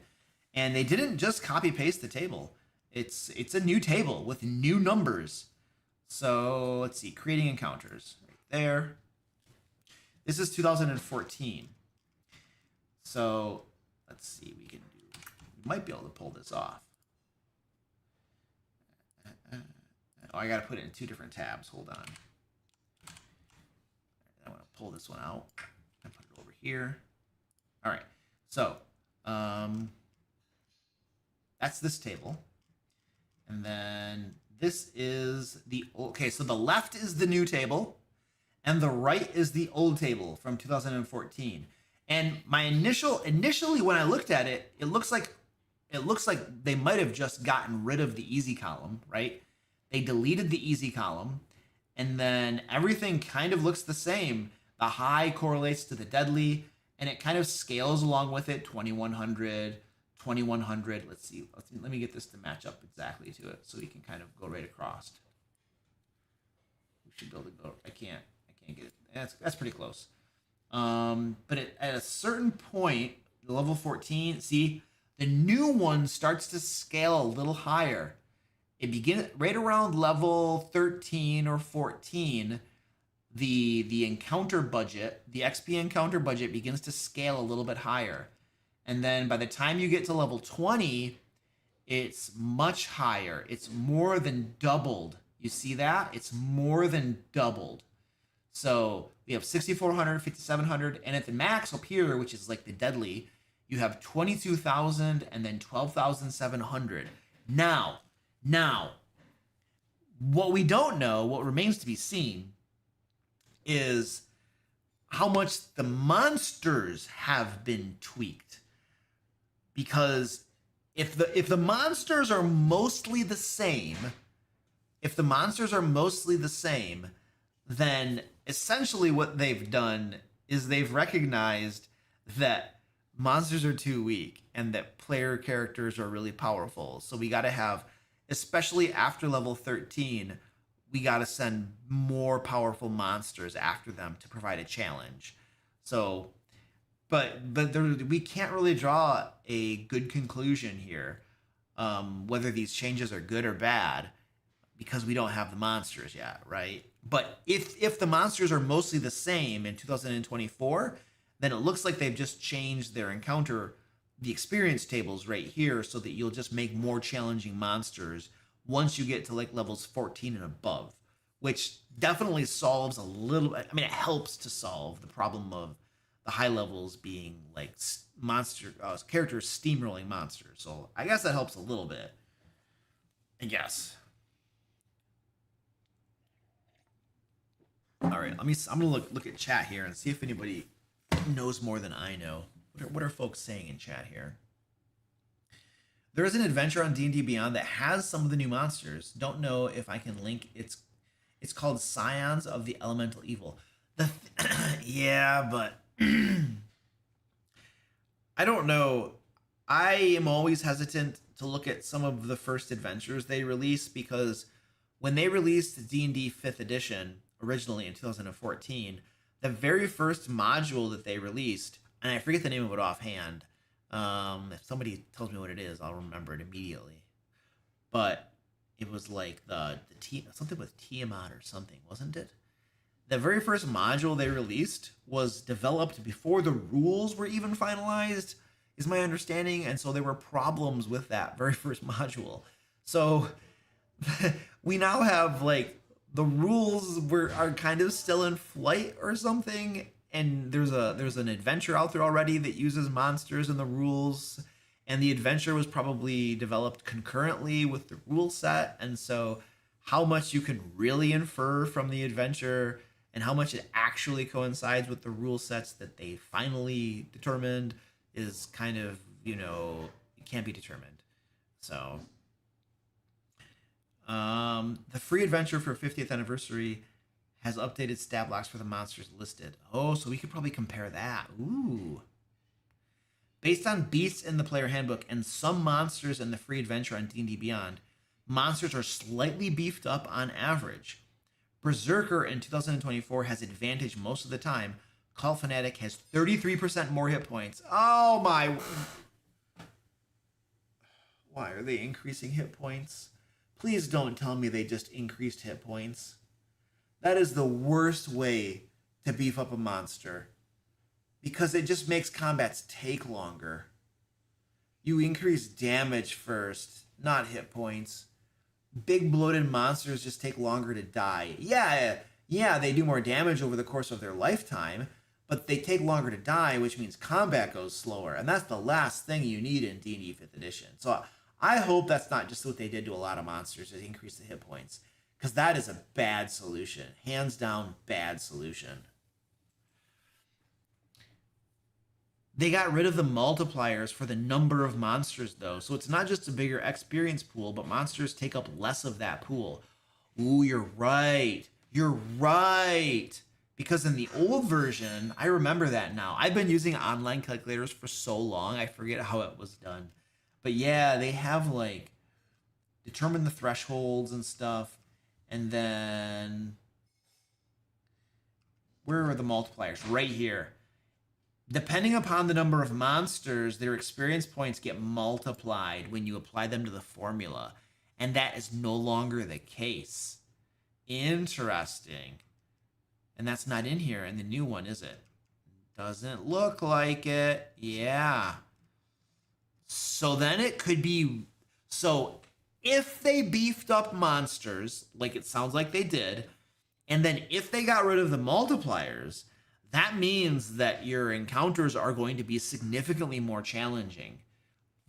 and they didn't just copy paste the table. It's a new table with new numbers. So let's see, creating encounters right there. This is 2014. So let's see, we might be able to pull this off. Oh, I got to put it in 2 different tabs. Hold on. I want to pull this one out and put it over here. All right. So that's this table. And then this is the old, okay, so the left is the new table and the right is the old table from 2014. And my initially when I looked at it, it looks like they might have just gotten rid of the easy column, right? They deleted the easy column, and then everything kind of looks the same. The high correlates to the deadly, and it kind of scales along with it, 2100, 2100. Let's see. Let me get this to match up exactly to it so we can kind of go right across. We should be able to go. I can't get it. That's pretty close. But at a certain point, level 14, see, the new one starts to scale a little higher. It begins right around level 13 or 14. The encounter budget, the XP encounter budget begins to scale a little bit higher. And then by the time you get to level 20, it's much higher. It's more than doubled. You see that? It's more than doubled. So we have 6,400, 5,700, and at the max up here, which is like the deadly, you have 22,000 and then 12,700. Now, what we don't know, what remains to be seen, is how much the monsters have been tweaked. Because if the monsters are mostly the same, then essentially what they've done is they've recognized that monsters are too weak and that player characters are really powerful. So we got to have, especially after level 13, we got to send more powerful monsters after them to provide a challenge. So, but we can't really draw a good conclusion here, whether these changes are good or bad, because we don't have the monsters yet, right? But if the monsters are mostly the same in 2024, then it looks like they've just changed their encounter, the experience tables right here, so that you'll just make more challenging monsters once you get to like levels 14 and above, which definitely solves a little, I mean, it helps to solve the problem of the high levels being like characters steamrolling monsters. So I guess that helps a little bit, I guess. All right, I'm gonna look at chat here and see if anybody knows more than I know. What are folks saying in chat here? There is an adventure on D&D Beyond that has some of the new monsters. Don't know if I can link. It's called Scions of the Elemental Evil. Yeah, but I don't know. I am always hesitant to look at some of the first adventures they release, because when they released D&D 5th edition originally in 2014, the very first module that they released, and I forget the name of it offhand. If somebody tells me what it is, I'll remember it immediately. But it was like something with Tiamat or something, wasn't it? The very first module they released was developed before the rules were even finalized, is my understanding, and so there were problems with that very first module. So we now have like the rules are kind of still in flight or something, and there's an adventure out there already that uses monsters in the rules, and the adventure was probably developed concurrently with the rule set, and so how much you can really infer from the adventure and how much it actually coincides with the rule sets that they finally determined is kind of, it can't be determined. So the free adventure for 50th anniversary has updated stat blocks for the monsters listed. Oh, so we could probably compare that. Ooh. Based on beasts in the player handbook and some monsters in the free adventure on D&D Beyond, monsters are slightly beefed up on average. Berserker in 2024 has advantage most of the time. Cult Fanatic has 33% more hit points. Oh my... Why are they increasing hit points? Please don't tell me they just increased hit points. That is the worst way to beef up a monster, because it just makes combats take longer. You increase damage first, not hit points. Big bloated monsters just take longer to die. Yeah, they do more damage over the course of their lifetime, but they take longer to die, which means combat goes slower, and that's the last thing you need in D&D 5th edition. So I hope that's not just what they did to a lot of monsters, to increase the hit points, because that is a bad solution. Hands down, bad solution. They got rid of the multipliers for the number of monsters, though, so it's not just a bigger experience pool, but monsters take up less of that pool. Ooh, you're right. You're right. Because in the old version, I remember that now. I've been using online calculators for so long, I forget how it was done. But yeah, they have, like, determine the thresholds and stuff, and then where are the multipliers? Right here. Depending upon the number of monsters, their experience points get multiplied when you apply them to the formula. And that is no longer the case. Interesting. And that's not in here in the new one, is it? Doesn't look like it. Yeah. So then it could be... So if they beefed up monsters, like it sounds like they did, and then if they got rid of the multipliers... that means that your encounters are going to be significantly more challenging.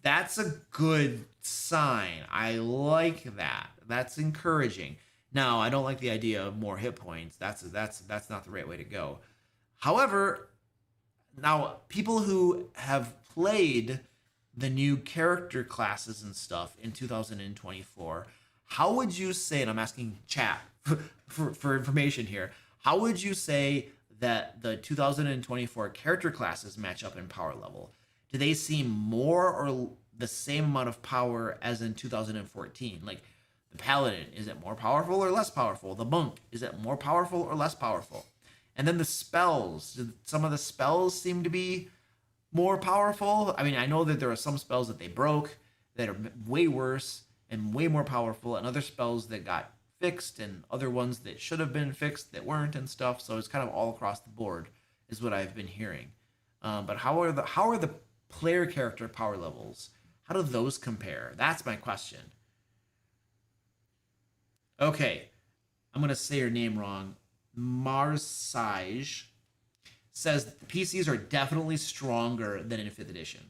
That's a good sign. I like that. That's encouraging. Now, I don't like the idea of more hit points. That's not the right way to go. However, now people who have played the new character classes and stuff in 2024, how would you say, and I'm asking chat for information here, how would you say that the 2024 character classes match up in power level? Do they seem more or the same amount of power as in 2014? Like, the Paladin, is it more powerful or less powerful? The Monk, is it more powerful or less powerful? And then the spells, did some of the spells seem to be more powerful? I mean, I know that there are some spells that they broke that are way worse and way more powerful, and other spells that got fixed and other ones that should have been fixed that weren't and stuff. So it's kind of all across the board is what I've been hearing. But how are the player character power levels? How do those compare? That's my question. Okay, I'm going to say your name wrong. Marsage says the PCs are definitely stronger than in 5th edition.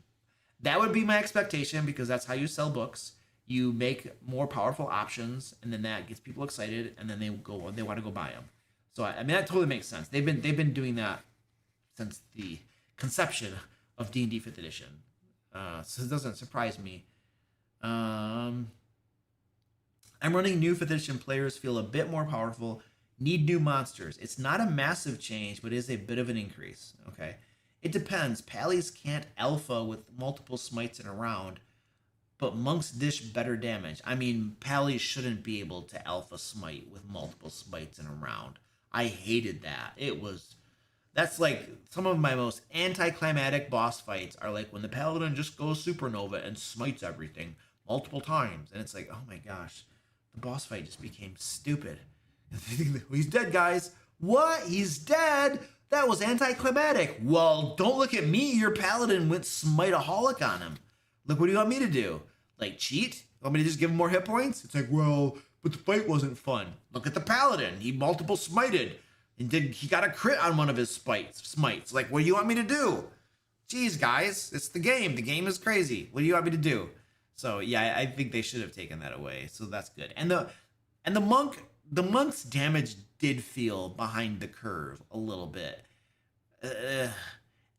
That would be my expectation, because that's how you sell books. You make more powerful options, and then that gets people excited, and then they want to go buy them. So I mean, that totally makes sense. They've been doing that since the conception of D&D 5th edition. So it doesn't surprise me. I'm running new 5th edition. Players feel a bit more powerful, need new monsters. It's not a massive change, but is a bit of an increase. Okay, it depends. Pallies can't alpha with multiple smites in a round, but monks dish better damage. I mean, Pallies shouldn't be able to alpha smite with multiple smites in a round. I hated that. That's like some of my most anticlimactic boss fights are like when the Paladin just goes supernova and smites everything multiple times. And it's like, oh my gosh, the boss fight just became stupid. He's dead, guys. What? He's dead? That was anticlimactic. Well, don't look at me. Your Paladin went smite-aholic on him. Look, what do you want me to do? Like, cheat? Want me to just give him more hit points? It's like, well, but the fight wasn't fun. Look at the paladin. He multiple smited. And he got a crit on one of his smites. Like, what do you want me to do? Jeez, guys, it's the game. The game is crazy. What do you want me to do? So yeah, I think they should have taken that away. So that's good. And the monk's damage did feel behind the curve a little bit.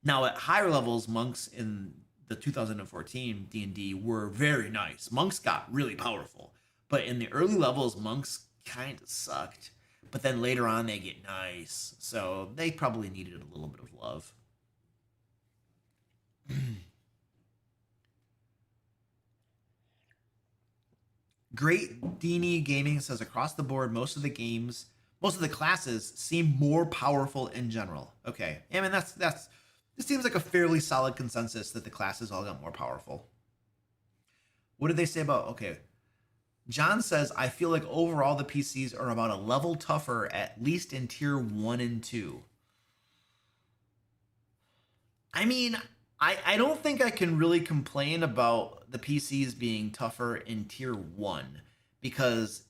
Now at higher levels, monks in the 2014 D&D were very nice. Monks got really powerful, but in the early levels, monks kind of sucked. But then later on, they get nice. So they probably needed a little bit of love. Great Dini Gaming says across the board, most of the classes seem more powerful in general. Okay, I mean this seems like a fairly solid consensus that the classes all got more powerful. What did they say about? Okay, John says I feel like overall the PCs are about a level tougher, at least in tier 1 and 2. I mean, I don't think I can really complain about the PCs being tougher in tier 1, because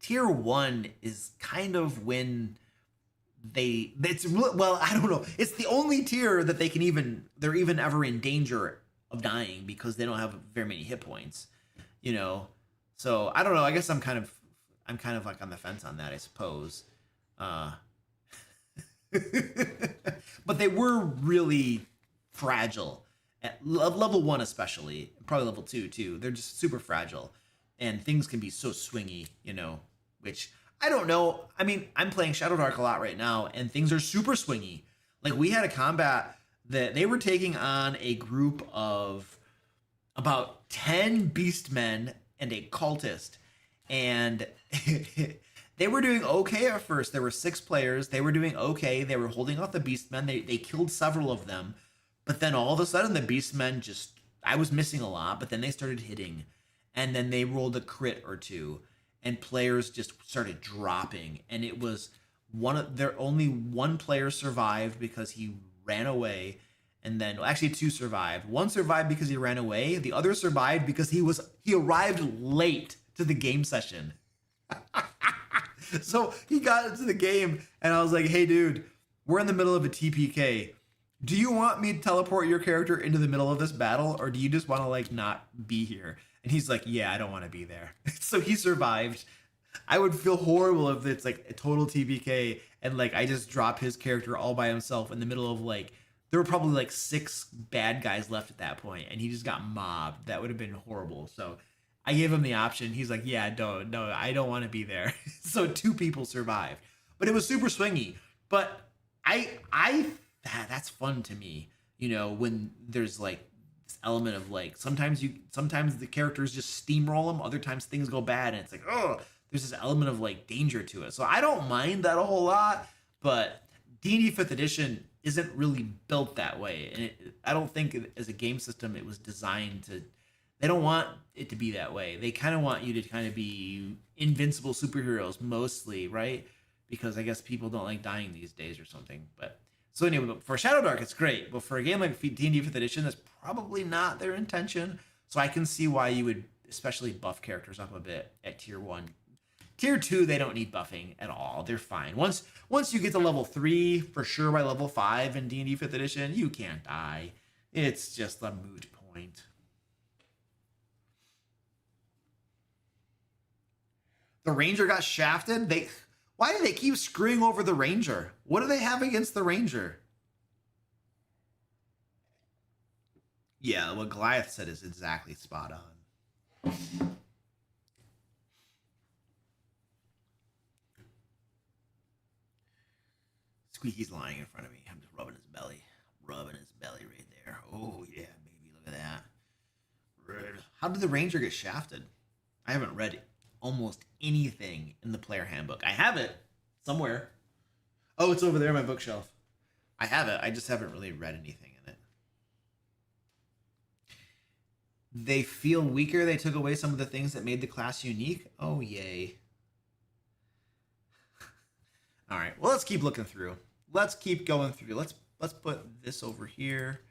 tier 1 is kind of when well, I don't know. It's the only tier that they're even ever in danger of dying because they don't have very many hit points, you know? So I don't know. I guess I'm kind of like on the fence on that, I suppose. But they were really fragile at level 1, especially probably level 2 too. They're just super fragile, and things can be so swingy, you know, which I don't know. I mean, I'm playing Shadow Dark a lot right now, and things are super swingy. Like, we had a combat that they were taking on a group of about 10 beastmen and a cultist, and they were doing okay at first. There were 6 players. They were doing okay. They were holding off the beastmen. They killed several of them. But then all of a sudden, the beastmen I was missing a lot, but then they started hitting. And then they rolled a crit or two. And players just started dropping. And it was only one player survived because he ran away. And then, actually 2 survived. One survived because he ran away. The other survived because he arrived late to the game session. So he got into the game, and I was like, hey, dude, we're in the middle of a TPK. Do you want me to teleport your character into the middle of this battle, or do you just want to, like, not be here? And he's like, yeah, I don't want to be there. So he survived. I would feel horrible if it's, like, a total TPK, and, like, I just drop his character all by himself in the middle of, like, there were probably, like, 6 bad guys left at that point, and he just got mobbed. That would have been horrible. So I gave him the option. He's like, yeah, no, I don't want to be there. So 2 people survived. But it was super swingy. But that's fun to me, you know, when there's like this element of like sometimes the characters just steamroll them, other times things go bad, and it's like, oh, there's this element of like danger to it. So I don't mind that a whole lot, but D&D 5th edition isn't really built that way, and I don't think as a game system it was designed to. They don't want it to be that way. They kind of want you to kind of be invincible superheroes mostly, right? Because I guess people don't like dying these days or something. But so anyway, for Shadow Dark, it's great. But for a game like D&D 5th edition, that's probably not their intention. So I can see why you would especially buff characters up a bit at tier 1. Tier 2, they don't need buffing at all. They're fine. Once you get to level 3, for sure by level 5 in D&D 5th edition, you can't die. It's just a moot point. The Ranger got shafted? Why do they keep screwing over the Ranger? What do they have against the Ranger? Yeah, what Goliath said is exactly spot on. Squeaky's lying in front of me. I'm just rubbing his belly. Rubbing his belly right there. Oh, yeah, baby. Look at that. How did the Ranger get shafted? I haven't read it. Almost anything in the player handbook. I have it somewhere. Oh, it's over there on my bookshelf. I have it. I just haven't really read anything in it. They feel weaker. They took away some of the things that made the class unique. Oh, yay. All right. Well, let's keep looking through. Let's keep going through. Let's put this over here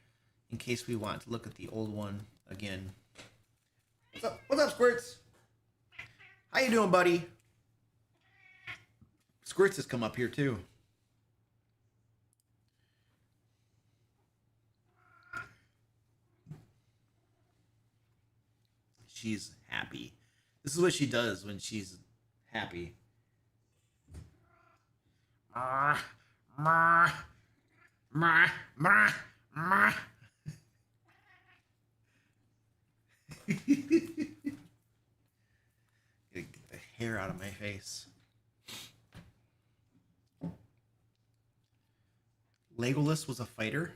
in case we want to look at the old one again. What's up? What's up, Squirts? How you doing, buddy? Squirts has come up here too. She's happy. This is what she does when she's happy. Get the hair out of my face. Legolas was a fighter.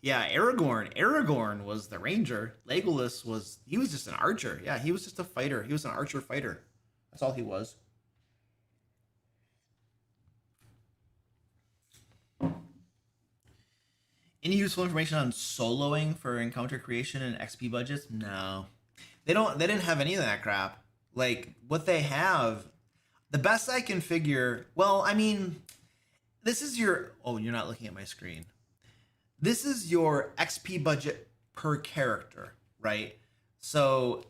Yeah, Aragorn. Aragorn was the ranger. Legolas was just an archer. Yeah, he was just a fighter. He was an archer fighter. That's all he was. Any useful information on soloing for encounter creation and XP budgets? No. They didn't have any of that crap. Like what they have, the best I can figure, well, I mean, this is your, oh, you're not looking at my screen. This is your XP budget per character, right? So,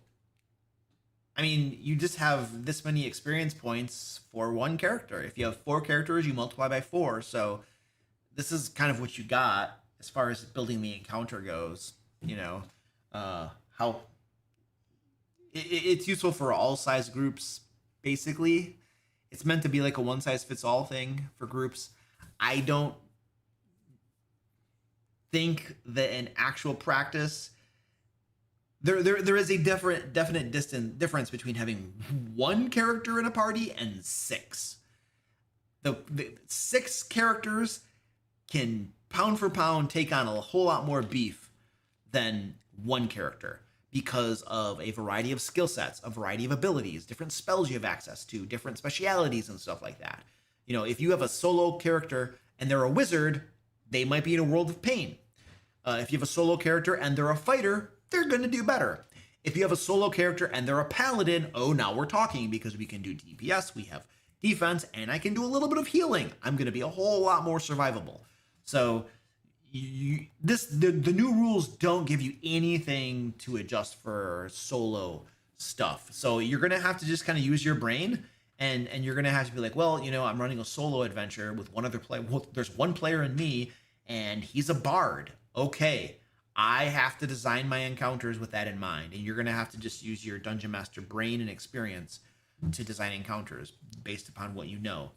I mean, you just have this many experience points for one character. If you have 4 characters, you multiply by 4. So this is kind of what you got as far as building the encounter goes. You know, how it's useful for all size groups, basically. It's meant to be like a one-size-fits-all thing for groups. I don't think that in actual practice there is a definite difference between having 1 character in a party and 6. The 6 characters can pound for pound take on a whole lot more beef than 1 character because of a variety of skill sets, a variety of abilities, different spells you have access to, different specialities and stuff like that. You know, if you have a solo character and they're a wizard, they might be in a world of pain. If you have a solo character and they're a fighter, they're going to do better. If you have a solo character and they're a paladin, oh, now we're talking because we can do DPS, we have defense, and I can do a little bit of healing. I'm going to be a whole lot more survivable. So the new rules don't give you anything to adjust for solo stuff. So you're going to have to just kind of use your brain. And you're going to have to be like, well, you know, I'm running a solo adventure with one other player. Well, there's one player in me, and he's a bard. Okay, I have to design my encounters with that in mind. And you're going to have to just use your Dungeon Master brain and experience to design encounters based upon what you know.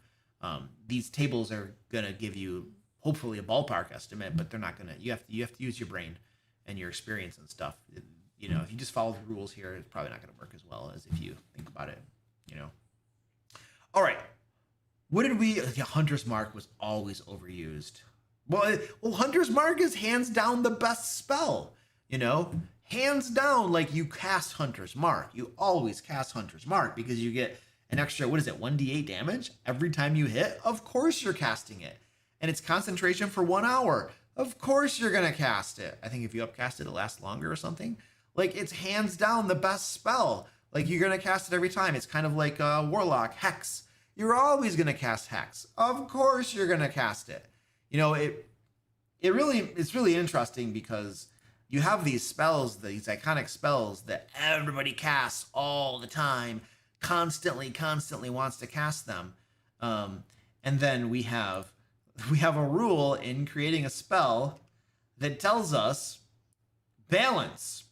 These tables are going to give you, hopefully, a ballpark estimate, but they're not going to. You have to use your brain and your experience and stuff. You know, if you just follow the rules here, it's probably not going to work as well as if you think about it, you know. All right. What did we... The Hunter's Mark was always overused. Well, Hunter's Mark is hands down the best spell. You know? Hands down, like, you cast Hunter's Mark. You always cast Hunter's Mark because you get an extra, 1d8 damage every time you hit? Of course you're casting it. And it's concentration for 1 hour. Of course you're going to cast it. I think if you upcast it, it lasts longer or something. Like, it's hands down the best spell. Like, you're going to cast it every time. It's kind of like Warlock, Hex. You're always going to cast Hex. Of course you're going to cast it. You know, it's really interesting because you have these spells, these iconic spells that everybody casts all the time, constantly wants to cast them. And then we have a rule in creating a spell that tells us balance.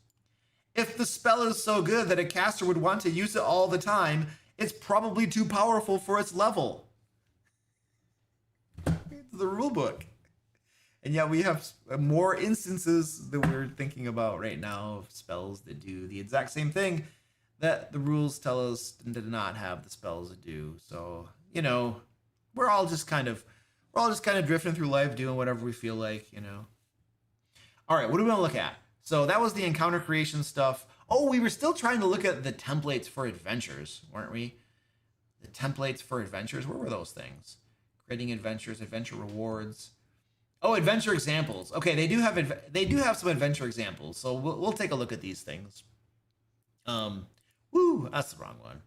If the spell is so good that a caster would want to use it all the time, it's probably too powerful for its level. It's the rule book. And yet we have more instances that we're thinking about right now of spells that do the exact same thing that the rules tell us to not have the spells to do. So, you know, we're all just kind of drifting through life doing whatever we feel like, you know. All right, what do we want to look at? So that was the encounter creation stuff. Oh, we were still trying to look at the templates for adventures, weren't we? The templates for adventures, where were those things? Creating adventures, adventure rewards. Oh, adventure examples. Okay, they do have some adventure examples. So we'll take a look at these things. That's the wrong one.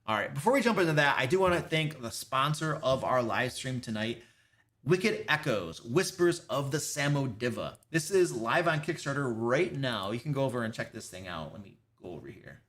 All right, before we jump into that, I do want to thank the sponsor of our live stream tonight, Wicked Echoes, Whispers of the Samodiva. This is live on Kickstarter right now. You can go over and check this thing out. Let me go over here.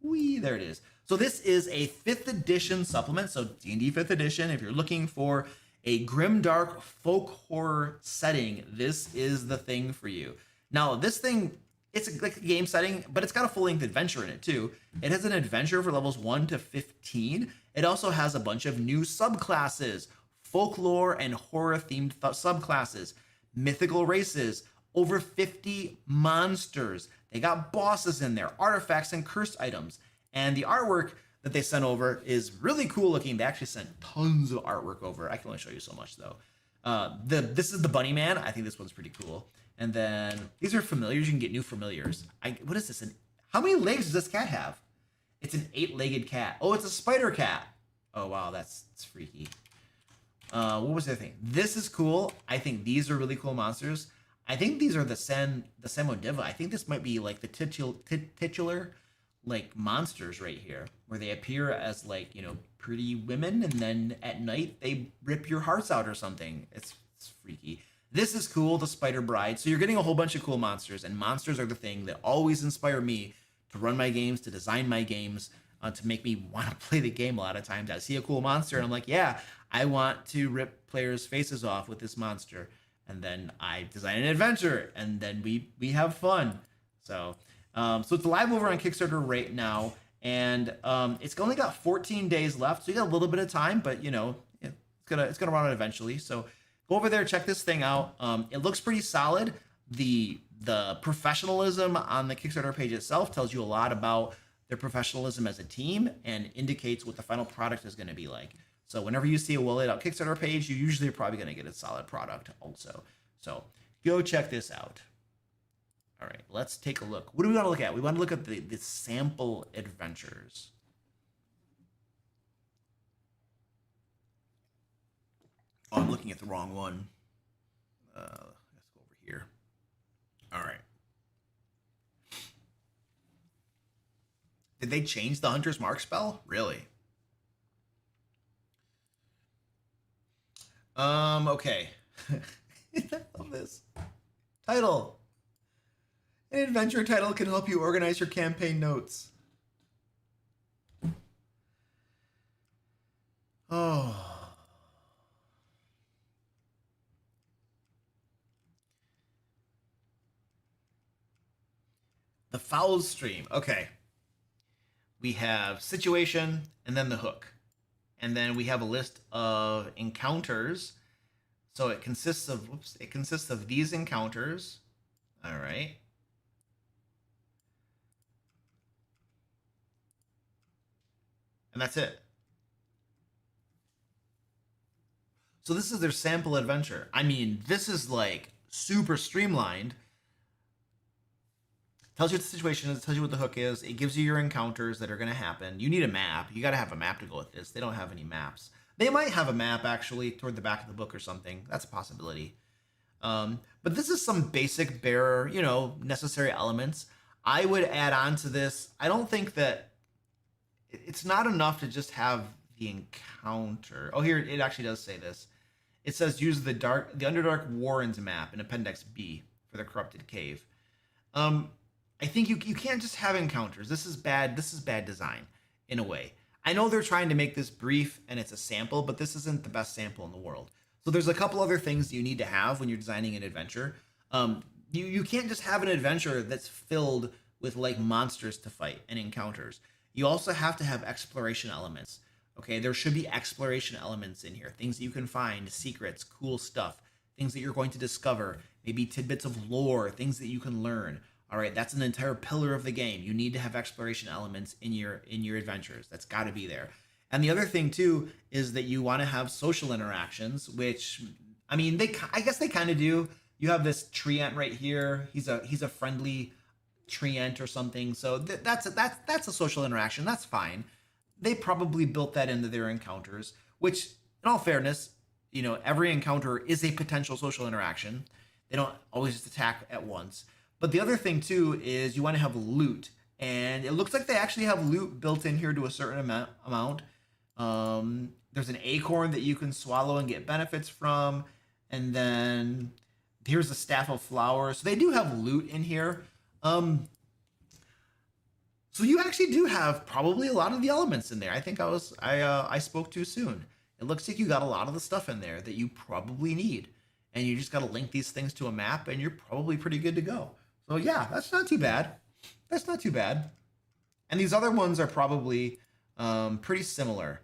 Whee, there it is. So this is a 5th edition supplement. So D&D 5th edition, if you're looking for a grimdark folk horror setting, this is the thing for you. Now, this thing, it's like a game setting, but it's got a full-length adventure in it too. It has an adventure for levels 1 to 15. It also has a bunch of new subclasses, folklore and horror-themed subclasses, mythical races, over 50 monsters. They got bosses in there, artifacts and cursed items. And the artwork that they sent over is really cool looking. They actually sent tons of artwork over. I can only show you so much though. This is the Bunny Man. I think this one's pretty cool. And then these are familiars. You can get new familiars. What is this? How many legs does this cat have? It's an 8-legged cat. Oh, it's a spider cat. Oh, wow. That's freaky. What was the other thing? This is cool. I think these are really cool monsters. I think these are the Samodiva. I think this might be like the titular like monsters right here, where they appear as like, you know, pretty women, and then at night they rip your hearts out or something. It's freaky. This is cool, the Spider Bride. So you're getting a whole bunch of cool monsters, and monsters are the thing that always inspire me to run my games, to design my games, to make me want to play the game. A lot of times I see a cool monster and I'm like, yeah, I want to rip players' faces off with this monster. And then I design an adventure, and then we have fun. So it's live over on Kickstarter right now, and it's only got 14 days left, so you got a little bit of time, but you know, it's gonna run out eventually. So go over there, check this thing out. It looks pretty solid. The professionalism on the Kickstarter page itself tells you a lot about their professionalism as a team and indicates what the final product is going to be like. So whenever you see a well laid out Kickstarter page, you usually are probably going to get a solid product also. So go check this out. All right, let's take a look. What do we want to look at? We want to look at the sample adventures. Oh, I'm looking at the wrong one. Let's go over here. All right. Did they change the Hunter's Mark spell? Really? Okay. I love this. Title. An adventure title can help you organize your campaign notes. Oh. The foul stream. Okay. We have situation and then the hook. And then we have a list of encounters. So it consists of these encounters. All right. And that's it. So this is their sample adventure. I mean, this is like super streamlined. Tells you what the situation is, tells you what the hook is. It gives you your encounters that are going to happen. You need a map. You got to have a map to go with this. They don't have any maps. They might have a map actually toward the back of the book or something. That's a possibility. But this is some basic bare, you know, necessary elements. I would add on to this. I don't think that it's not enough to just have the encounter. Oh, here it actually does say this. It says use the Underdark Warrens map in Appendix B for the Corrupted Cave. I think you can't just have encounters. This is bad design in a way. I know they're trying to make this brief and it's a sample, but this isn't the best sample in the world. So there's a couple other things you need to have when you're designing an adventure. You can't just have an adventure that's filled with like monsters to fight and encounters. You also have to have exploration elements. Okay, there should be exploration elements in here. Things that you can find, secrets, cool stuff, things that you're going to discover, maybe tidbits of lore, things that you can learn. All right, that's an entire pillar of the game. You need to have exploration elements in your adventures. That's got to be there. And the other thing too is that you want to have social interactions, which I mean, I guess they kind of do. You have this treant right here. He's a friendly treant or something. So that's a social interaction. That's fine. They probably built that into their encounters, which in all fairness, you know, every encounter is a potential social interaction. They don't always just attack at once. But the other thing too is you want to have loot, and it looks like they actually have loot built in here to a certain amount. there's an acorn that you can swallow and get benefits from, and then here's a staff of flowers. So they do have loot in here. So you actually do have probably a lot of the elements in there. I think I spoke too soon. It looks like you got a lot of the stuff in there that you probably need, and you just got to link these things to a map, and you're probably pretty good to go. So yeah, that's not too bad. That's not too bad. And these other ones are probably pretty similar.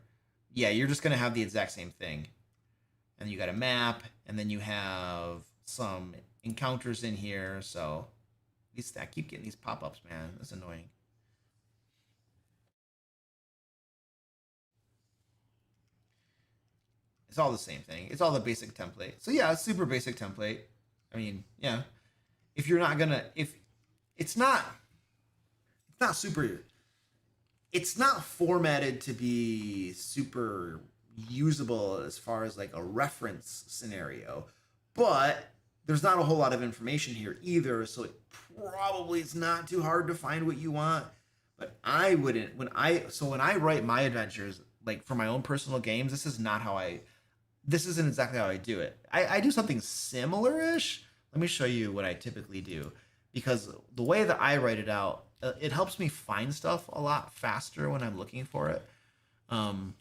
Yeah, you're just gonna have the exact same thing. And you got a map, and then you have some encounters in here. So I keep getting these pop-ups, man. That's annoying. It's all the same thing. It's all the basic template. So yeah, it's super basic template. I mean, yeah. If you're not gonna, if it's not super, it's not formatted to be super usable as far as like a reference scenario, but there's not a whole lot of information here either. So it probably is not too hard to find what you want. But I wouldn't, when I write my adventures, like for my own personal games, this isn't exactly how I do it. I do something similar-ish. Let me show you what I typically do, because the way that I write it out, it helps me find stuff a lot faster when I'm looking for it. I'm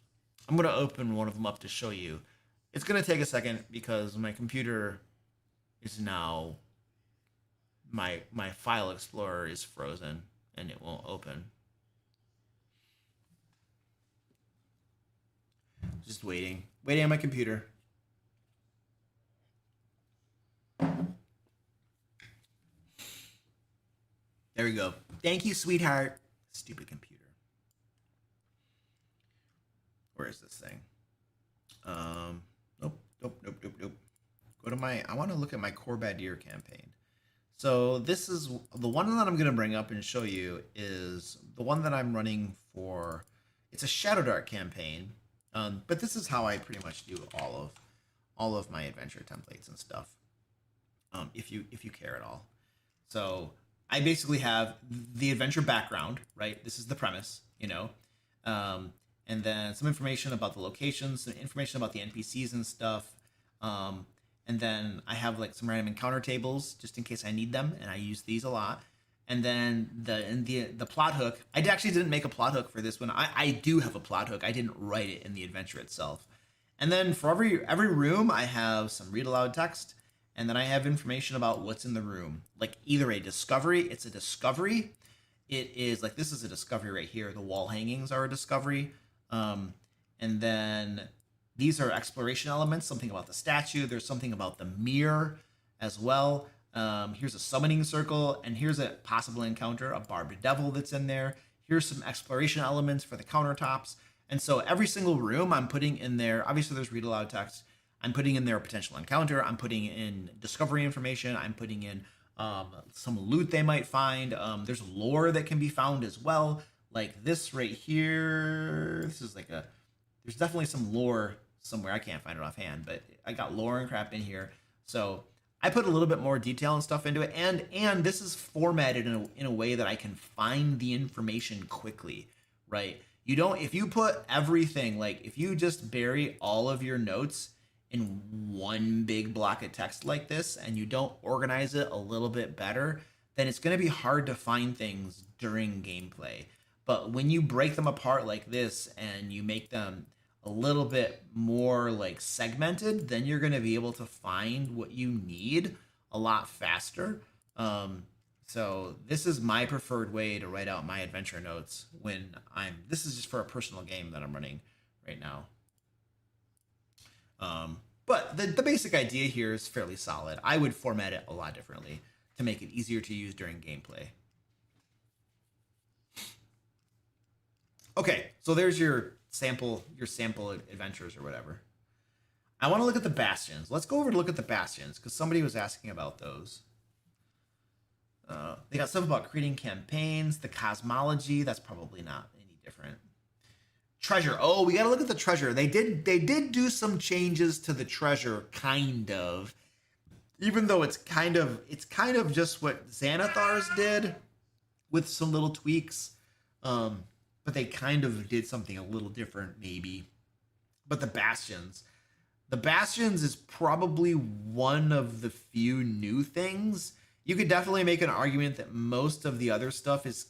going to open one of them up to show you. It's going to take a second because my computer is now, my file explorer is frozen and it won't open. Just waiting on my computer. There we go. Thank you, sweetheart. Stupid computer. Where is this thing? Nope. Go to I want to look at my Corbadir campaign. So this is the one that I'm going to bring up and show you is the one that I'm running for. It's a Shadow Dart campaign. But this is how I pretty much do all of my adventure templates and stuff. If you care at all. So I basically have the adventure background, right? This is the premise, and then some information about the locations, some information about the NPCs and stuff. And then I have like some random encounter tables just in case I need them, and I use these a lot. And then the plot hook. I actually didn't make a plot hook for this one. I do have a plot hook. I didn't write it in the adventure itself. And then for every room, I have some read aloud text, and then I have information about what's in the room. Like either a discovery. It's a discovery. It is like this is a discovery right here. The wall hangings are a discovery. And then these are exploration elements. Something about the statue. There's something about the mirror as well. Here's a summoning circle, and here's a possible encounter, a barbed devil that's in there. Here's some exploration elements for the countertops. And so every single room I'm putting in there, obviously there's read aloud text. I'm putting in there a potential encounter. I'm putting in discovery information. I'm putting in some loot they might find. There's lore that can be found as well. Like this right here. This is like there's definitely some lore somewhere. I can't find it offhand, but I got lore and crap in here. So I put a little bit more detail and stuff into it, and this is formatted in a way that I can find the information quickly, right? If you put everything, like if you just bury all of your notes in one big block of text like this, and you don't organize it a little bit better, then it's going to be hard to find things during gameplay. But when you break them apart like this and you make them a little bit more like segmented, then you're going to be able to find what you need a lot faster. So this is my preferred way to write out my adventure notes when this is just for a personal game that I'm running right now. But the basic idea here is fairly solid. I would format it a lot differently to make it easier to use during gameplay. Okay, so there's your sample adventures or whatever. I want to look at the bastions. Let's go over to look at the bastions because somebody was asking about those. They got stuff about creating campaigns, the cosmology. That's probably not any different. Treasure. Oh, we got to look at the treasure. They did do some changes to the treasure, kind of. Even though it's kind of just what Xanathar's did with some little tweaks. But they kind of did something a little different, maybe. But the Bastions is probably one of the few new things. You could definitely make an argument that most of the other stuff is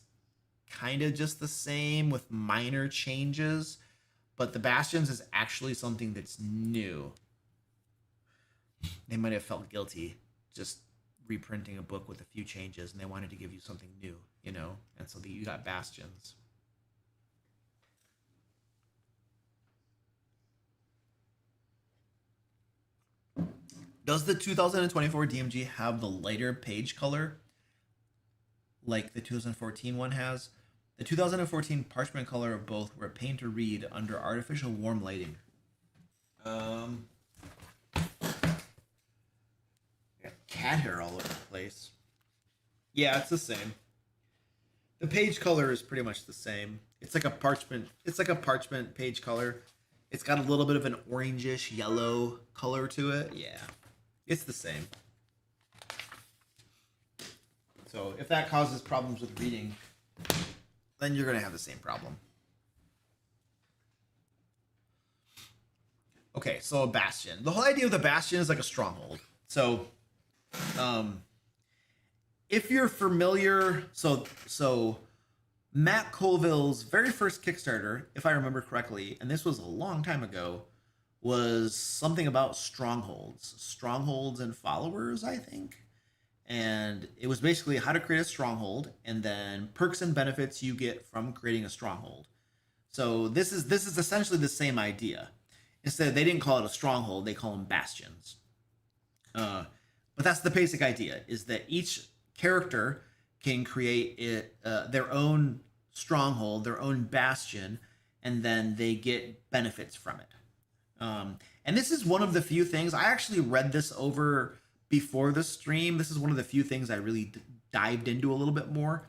kind of just the same with minor changes, but the Bastions is actually something that's new. They might have felt guilty just reprinting a book with a few changes, and they wanted to give you something new, you know? And so you got Bastions. Does the 2024 DMG have the lighter page color like the 2014 one has? The 2014 parchment color of both were a pain to read under artificial warm lighting. Um, got cat hair all over the place. Yeah, it's the same. The page color is pretty much the same. It's like a parchment. It's like a parchment page color. It's got a little bit of an orangish yellow color to it. Yeah, it's the same. So if that causes problems with reading, then you're going to have the same problem. Okay, so a bastion. The whole idea of the bastion is like a stronghold. So, if you're familiar, so Matt Colville's very first Kickstarter, if I remember correctly, and this was a long time ago, was something about strongholds and followers, I think. And it was basically how to create a stronghold and then perks and benefits you get from creating a stronghold. So this is essentially the same idea. Instead, they didn't call it a stronghold; they call them bastions. But that's the basic idea: is that each character can create their own stronghold, their own bastion, and then they get benefits from it. And this is one of the few things I actually read this over before the stream. This is one of the few things I really dived into a little bit more.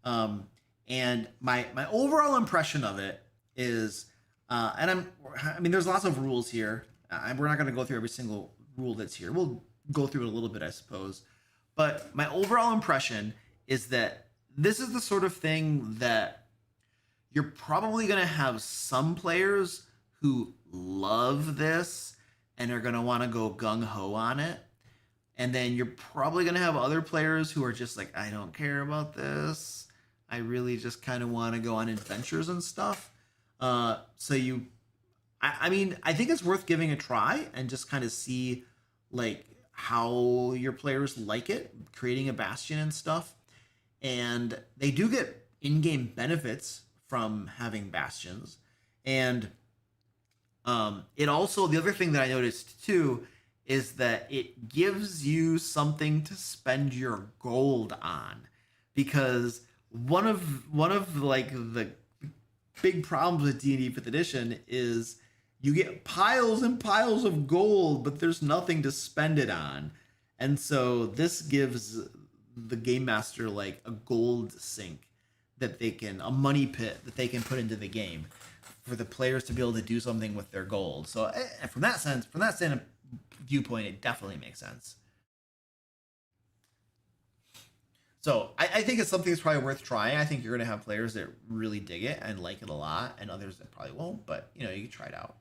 And my overall impression of it is, and I mean, there's lots of rules here. We're not going to go through every single rule that's here. We'll go through it a little bit, I suppose. But my overall impression is that this is the sort of thing that you're probably going to have some players who love this and are going to want to go gung-ho on it. And then you're probably going to have other players who are just like, I don't care about this. I really just kind of want to go on adventures and stuff. I mean, I think it's worth giving a try and just kind of see like how your players like it, creating a bastion and stuff. And they do get in-game benefits from having bastions. And it also, the other thing that I noticed too is that it gives you something to spend your gold on, because one of like the big problems with D&D 5th edition is you get piles and piles of gold, but there's nothing to spend it on. And so this gives the game master like a gold sink that they can, a money pit that they can put into the game for the players to be able to do something with their gold. So from that viewpoint, it definitely makes sense. So I think it's something that's probably worth trying. I think you're going to have players that really dig it and like it a lot, and others that probably won't, but you know, you can try it out.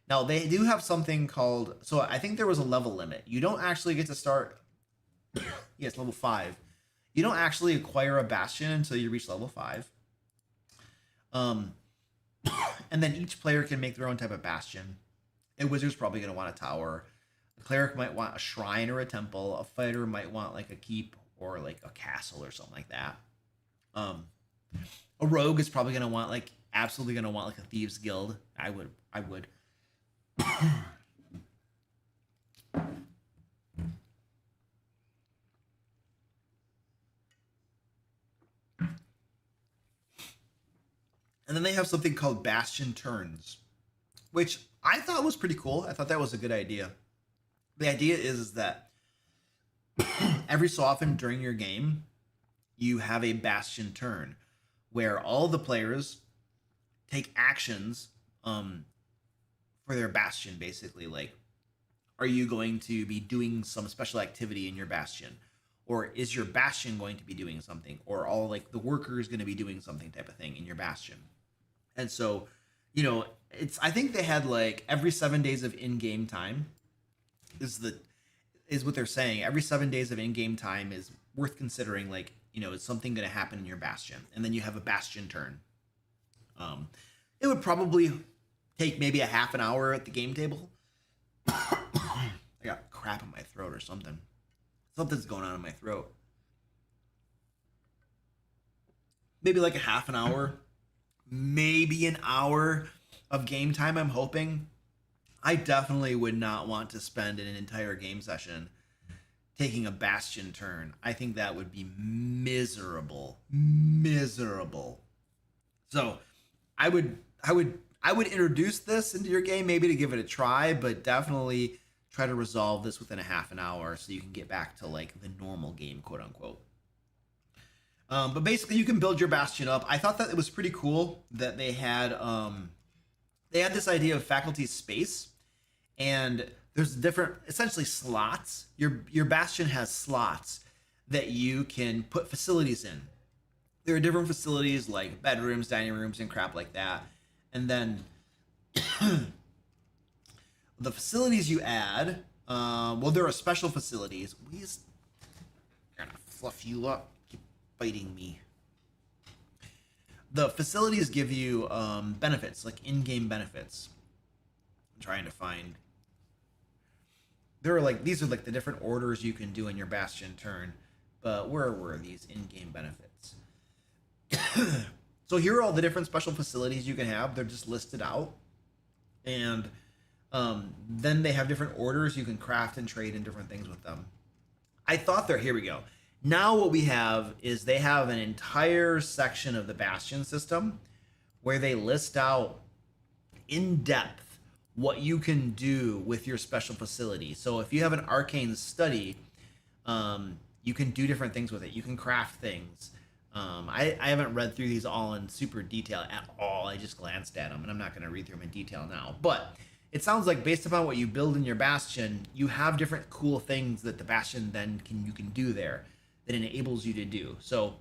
Now they do have something called, so I think there was a level limit. You don't actually get to start, yes, level 5. You don't actually acquire a bastion until you reach level 5. And then each player can make their own type of bastion. A wizard's probably going to want a tower. A cleric might want a shrine or a temple. A fighter might want like a keep or like a castle or something like that. A rogue is probably going to want like, absolutely going to want like a thieves guild. I would. And then they have something called bastion turns, which I thought was pretty cool. I thought that was a good idea. The idea is that every so often during your game, you have a bastion turn where all the players take actions for their bastion, basically. Like, are you going to be doing some special activity in your bastion? Or is your bastion going to be doing something? Or all like the workers going to be doing something type of thing in your bastion? And so, you know, I think they had like every 7 days of in-game time is what they're saying. Every 7 days of in-game time is worth considering. Like, is something going to happen in your bastion, and then you have a bastion turn. It would probably take maybe a half an hour at the game table. I got crap in my throat or something. Something's going on in my throat. Maybe like a half an hour, maybe an hour of game time, I'm hoping. I definitely would not want to spend an entire game session taking a bastion turn. I think that would be miserable. Miserable. So I would introduce this into your game, maybe to give it a try, but definitely try to resolve this within a half an hour so you can get back to like the normal game, quote unquote. But basically, you can build your bastion up. I thought that it was pretty cool that they had this idea of faculty space, and there's different, essentially, slots. Your bastion has slots that you can put facilities in. There are different facilities like bedrooms, dining rooms, and crap like that. And then the facilities you add, there are special facilities. I'm gonna fluff you up. Biting me. The facilities give you benefits, like in-game benefits. I'm trying to find. These are like the different orders you can do in your bastion turn, but where were these in-game benefits? So here are all the different special facilities you can have. They're just listed out, and then they have different orders you can craft and trade and different things with them. Here we go. Now what we have is they have an entire section of the Bastion system where they list out in depth what you can do with your special facility. So if you have an arcane study, you can do different things with it. You can craft things. I haven't read through these all in super detail at all. I just glanced at them, and I'm not going to read through them in detail now. But it sounds like based upon what you build in your Bastion, you have different cool things that the Bastion you can do there that enables you to do. So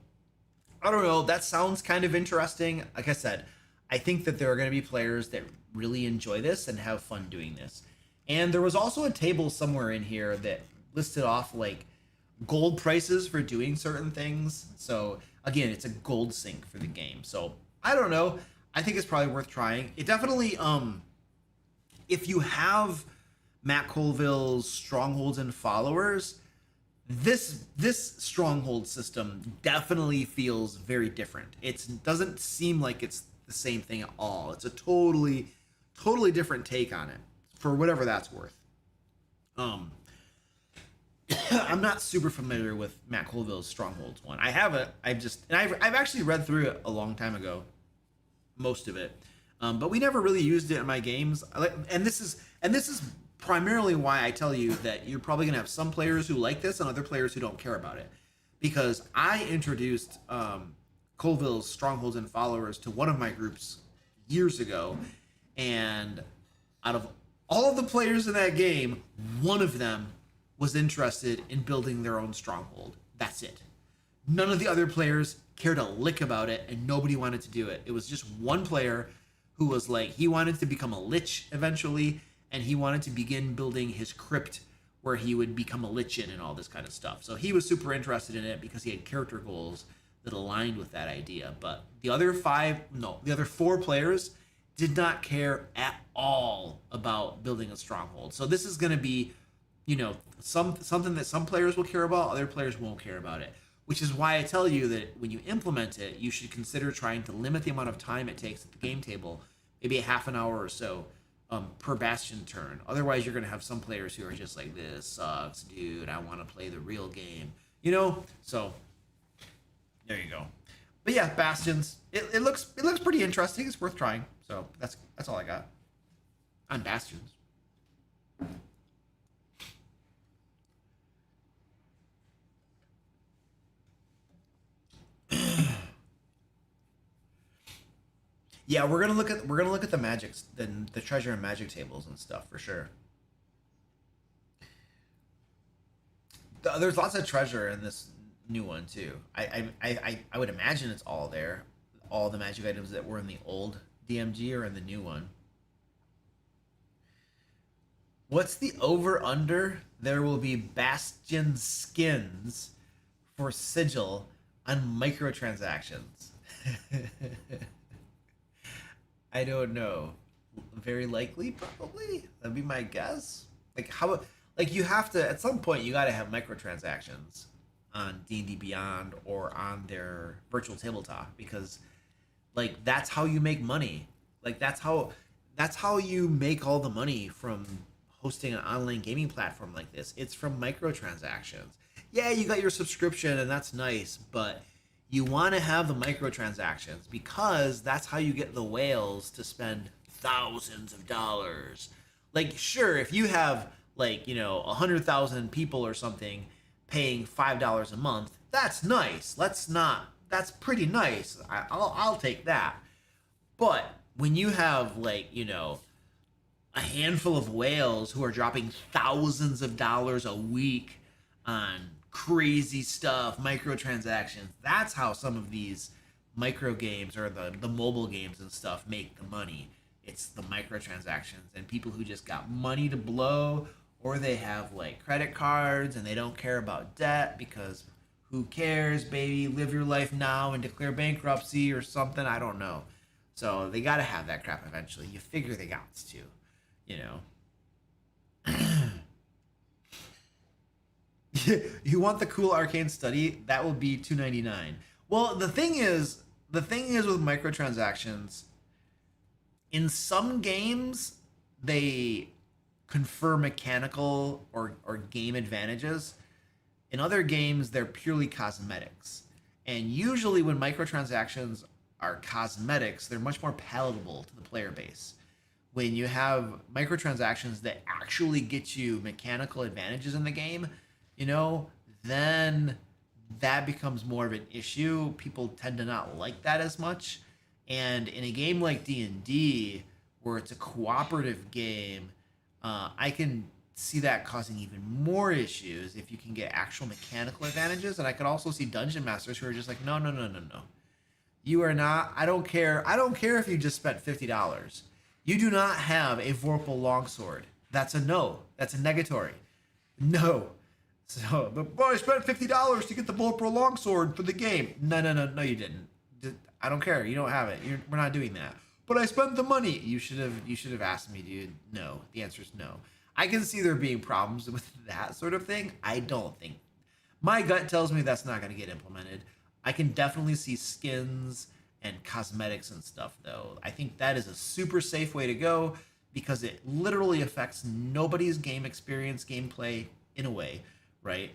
I don't know, that sounds kind of interesting. Like I said, I think that there are going to be players that really enjoy this and have fun doing this. And there was also a table somewhere in here that listed off like gold prices for doing certain things. So again, it's a gold sink for the game. So I don't know, I think it's probably worth trying. It definitely if you have Matt Colville's Strongholds and Followers, this stronghold system definitely feels very different. It doesn't seem like it's the same thing at all. It's a totally different take on it, for whatever that's worth. I'm not super familiar with Matt Colville's Strongholds one. I have it. I've actually read through it a long time ago, most of it, but we never really used it in my games. And this is primarily why I tell you that you're probably going to have some players who like this and other players who don't care about it. Because I introduced Colville's Strongholds and Followers to one of my groups years ago, and out of all of the players in that game, one of them was interested in building their own stronghold. That's it. None of the other players cared a lick about it, and nobody wanted to do it. It was just one player who was like, he wanted to become a lich eventually, and he wanted to begin building his crypt where he would become a lich in and all this kind of stuff. So he was super interested in it because he had character goals that aligned with that idea. But the other four players did not care at all about building a stronghold. So this is going to be, something that some players will care about, other players won't care about it. Which is why I tell you that when you implement it, you should consider trying to limit the amount of time it takes at the game table, maybe a half an hour or so, per bastion turn. Otherwise, you're going to have some players who are just like, this sucks, dude. I want to play the real game. So there you go. But yeah, bastions. It looks pretty interesting. It's worth trying. So that's all I got on bastions. Yeah, we're gonna look at the magics, the treasure and magic tables and stuff for sure. There's lots of treasure in this new one too. I would imagine it's all there. All the magic items that were in the old DMG are in the new one. What's the over under? There will be Bastion skins for Sigil on microtransactions. I don't know. Very likely, probably. That'd be my guess. Like how? Like you have to at some point you got to have microtransactions on D&D Beyond or on their virtual tabletop because like that's how you make money. Like that's how you make all the money from hosting an online gaming platform like this. It's from microtransactions. Yeah, you got your subscription and that's nice, but you want to have the microtransactions because that's how you get the whales to spend thousands of dollars. Like, sure, if you have like 100,000 people or something paying $5 a month, that's nice. Let's not. That's pretty nice. I'll take that. But when you have like a handful of whales who are dropping thousands of dollars a week on crazy stuff, microtransactions. That's how some of these micro games or the mobile games and stuff make the money. It's the microtransactions and people who just got money to blow, or they have like credit cards and they don't care about debt because who cares, baby? Live your life now and declare bankruptcy or something. I don't know. So they got to have that crap eventually. You figure they got to, you know. You want the cool arcane study? That will be $2.99. Well, the thing is with microtransactions, in some games they confer mechanical or game advantages. In other games, they're purely cosmetics. And usually when microtransactions are cosmetics, they're much more palatable to the player base. When you have microtransactions that actually get you mechanical advantages in the game, then that becomes more of an issue. People tend to not like that as much. And in a game like D&D, where it's a cooperative game, I can see that causing even more issues if you can get actual mechanical advantages. And I could also see dungeon masters who are just like, no. You are not, I don't care if you just spent $50. You do not have a Vorpal longsword. That's a no. That's a negatory. No. So, but I spent $50 to get the Vorpal longsword for the game. No, you didn't. I don't care. You don't have it. We're not doing that. But I spent the money. You should have asked me, dude. No. The answer is no. I can see there being problems with that sort of thing. I don't think. My gut tells me that's not going to get implemented. I can definitely see skins and cosmetics and stuff, though. I think that is a super safe way to go because it literally affects nobody's game experience, gameplay in a way, right?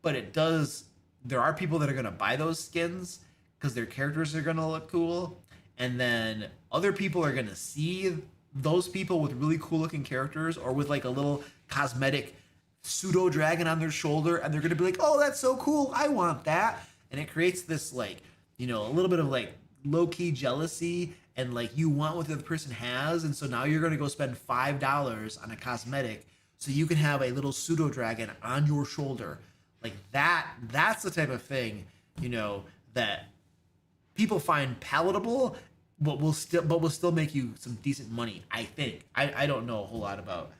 But it does. There are people that are going to buy those skins because their characters are going to look cool. And then other people are going to see those people with really cool looking characters or with like a little cosmetic pseudo dragon on their shoulder. And they're going to be like, oh, that's so cool. I want that. And it creates this like, a little bit of like low key jealousy and like you want what the other person has. And so now you're going to go spend $5 on a cosmetic so you can have a little pseudo dragon on your shoulder. Like that's the type of thing, that people find palatable, but will still make you some decent money. I think. I don't know a whole lot about,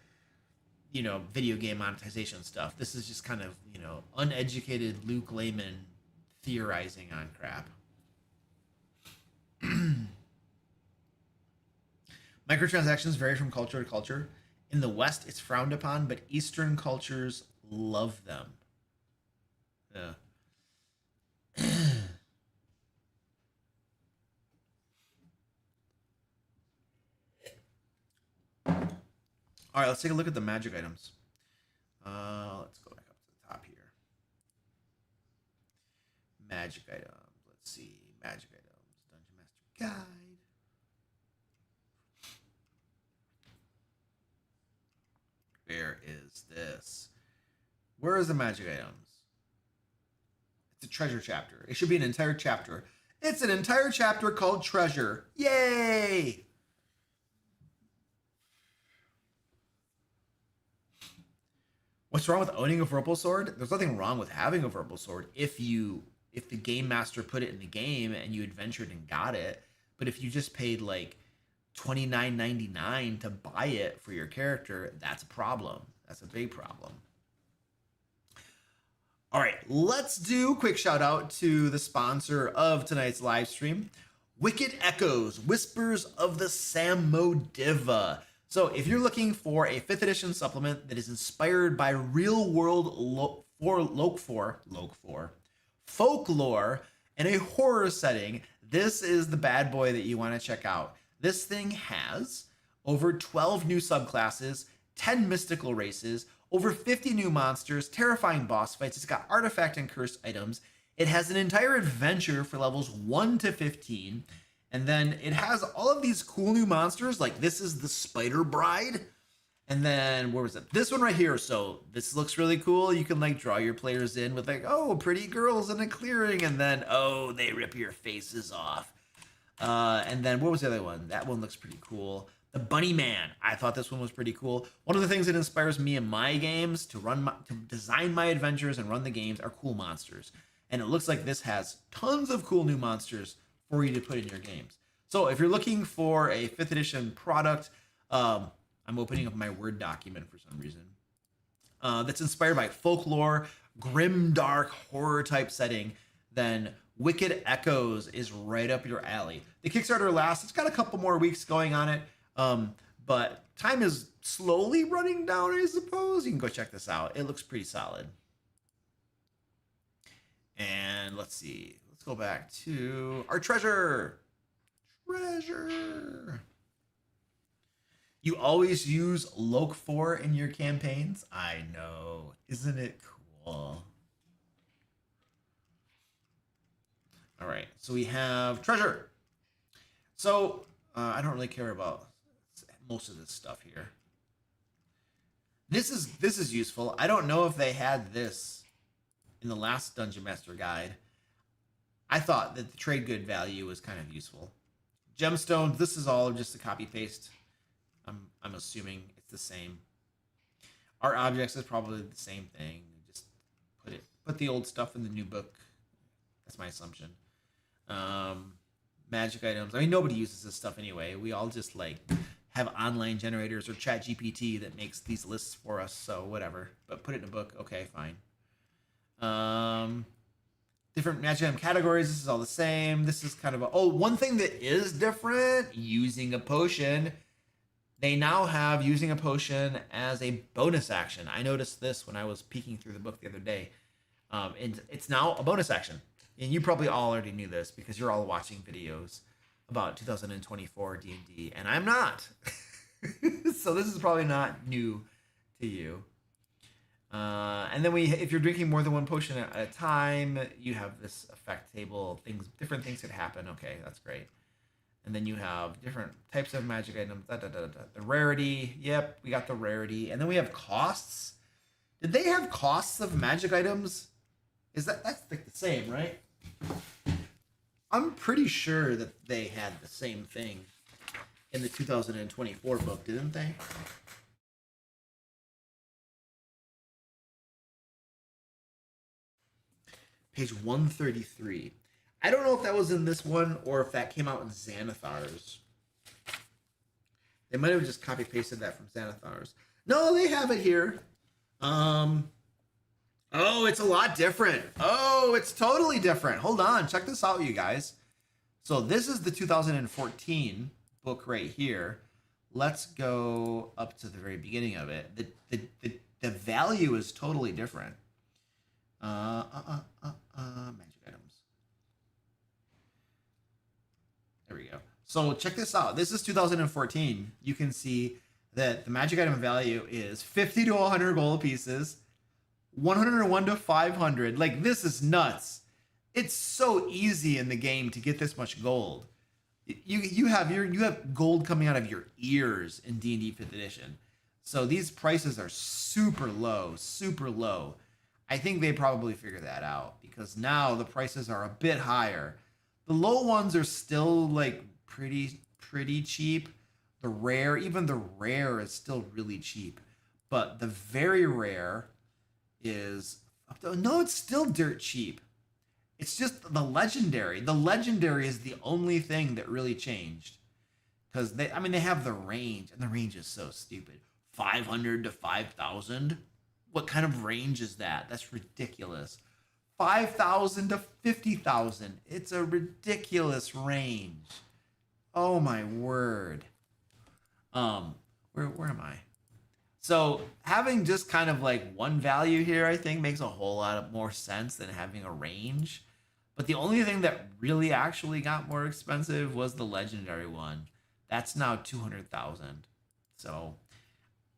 video game monetization stuff. This is just kind of, uneducated Luke Layman theorizing on crap. Microtransactions vary from culture to culture. In the West, it's frowned upon, but Eastern cultures love them. Yeah. All right, let's take a look at the magic items. Let's go back up to the top here. Magic items. Let's see. Magic items. Dungeon Master Guide. Where is this? Where is the magic items? It's a treasure chapter. It should be an entire chapter. It's an entire chapter called Treasure. Yay! What's wrong with owning a Vorpal sword? There's nothing wrong with having a Vorpal sword if the game master put it in the game and you adventured and got it. But if you just paid like $29.99 to buy it for your character, that's a problem. That's a big problem. All right, let's do a quick shout out to the sponsor of tonight's live stream, Wicked Echoes, Whispers of the Samodiva. So if you're looking for a 5th edition supplement that is inspired by real world folklore and a horror setting, this is the bad boy that you want to check out. This thing has over 12 new subclasses, 10 mystical races, over 50 new monsters, terrifying boss fights. It's got artifact and cursed items. It has an entire adventure for levels 1 to 15. And then it has all of these cool new monsters, like this is the Spider Bride. And then, where was it? This one right here. So this looks really cool. You can like draw your players in with like, oh, pretty girls in a clearing. And then, oh, they rip your faces off. And then what was the other one? That one looks pretty cool. The Bunny Man. I thought this one was pretty cool. One of the things that inspires me in my games to design my adventures and run the games are cool monsters. And it looks like this has tons of cool new monsters for you to put in your games. So if you're looking for a 5th edition product, I'm opening up my Word document for some reason, that's inspired by folklore, grim, dark, horror type setting, then Wicked Echoes is right up your alley. The Kickstarter lasts, it's got a couple more weeks going on it, but time is slowly running down, I suppose. You can go check this out. It looks pretty solid. And let's see. Let's go back to our treasure. You always use Loc 4 in your campaigns? I know. Isn't it cool? All right. So we have treasure. So I don't really care about most of this stuff here. This is useful. I don't know if they had this in the last Dungeon Master Guide. I thought that the trade good value was kind of useful. Gemstones, this is all just a copy paste. I'm assuming it's the same. Art objects is probably the same thing. Just put the old stuff in the new book. That's my assumption. Magic items. I mean, nobody uses this stuff anyway. We all just like have online generators or Chat GPT that makes these lists for us. So whatever. But put it in a book. Okay, fine. Different magic item categories. This is all the same. This is kind of one thing that is different. Using a potion. They now have using a potion as a bonus action. I noticed this when I was peeking through the book the other day. And it's now a bonus action. And you probably all already knew this because you're all watching videos about 2024 D&D, and I'm not. So this is probably not new to you. And then if you're drinking more than one potion at a time, you have this effect table. Different things could happen. Okay, that's great. And then you have different types of magic items. The rarity. Yep, we got the rarity. And then we have costs. Did they have costs of magic items? That's like the same, right? I'm pretty sure that they had the same thing in the 2024 book, didn't they? Page 133. I don't know if that was in this one or if that came out in Xanathar's. They might have just copy pasted that from Xanathar's. No, they have it here. Oh, it's a lot different. Oh, it's totally different. Hold on. Check this out, you guys. So this is the 2014 book right here. Let's go up to the very beginning of it. The value is totally different. Magic items. There we go. So check this out. This is 2014. You can see that the magic item value is 50 to 100 gold pieces, 101 to 500. Like, this is nuts. It's so easy in the game to get this much gold. You have gold coming out of your ears in D&D 5th edition. So these prices are super low, super low. I think they probably figured that out because now the prices are a bit higher. The low ones are still like pretty cheap. Even the rare is still really cheap. But the very rare is it's still dirt cheap. It's just the legendary. The legendary is the only thing that really changed. because they have the range, and the range is so stupid. 500 to 5,000. What kind of range is that? That's ridiculous. 5,000 to 50,000. It's a ridiculous range. Oh my word. Where am I? So having just kind of like one value here, I think makes a whole lot more sense than having a range. But the only thing that really actually got more expensive was the legendary one. That's now 200,000. So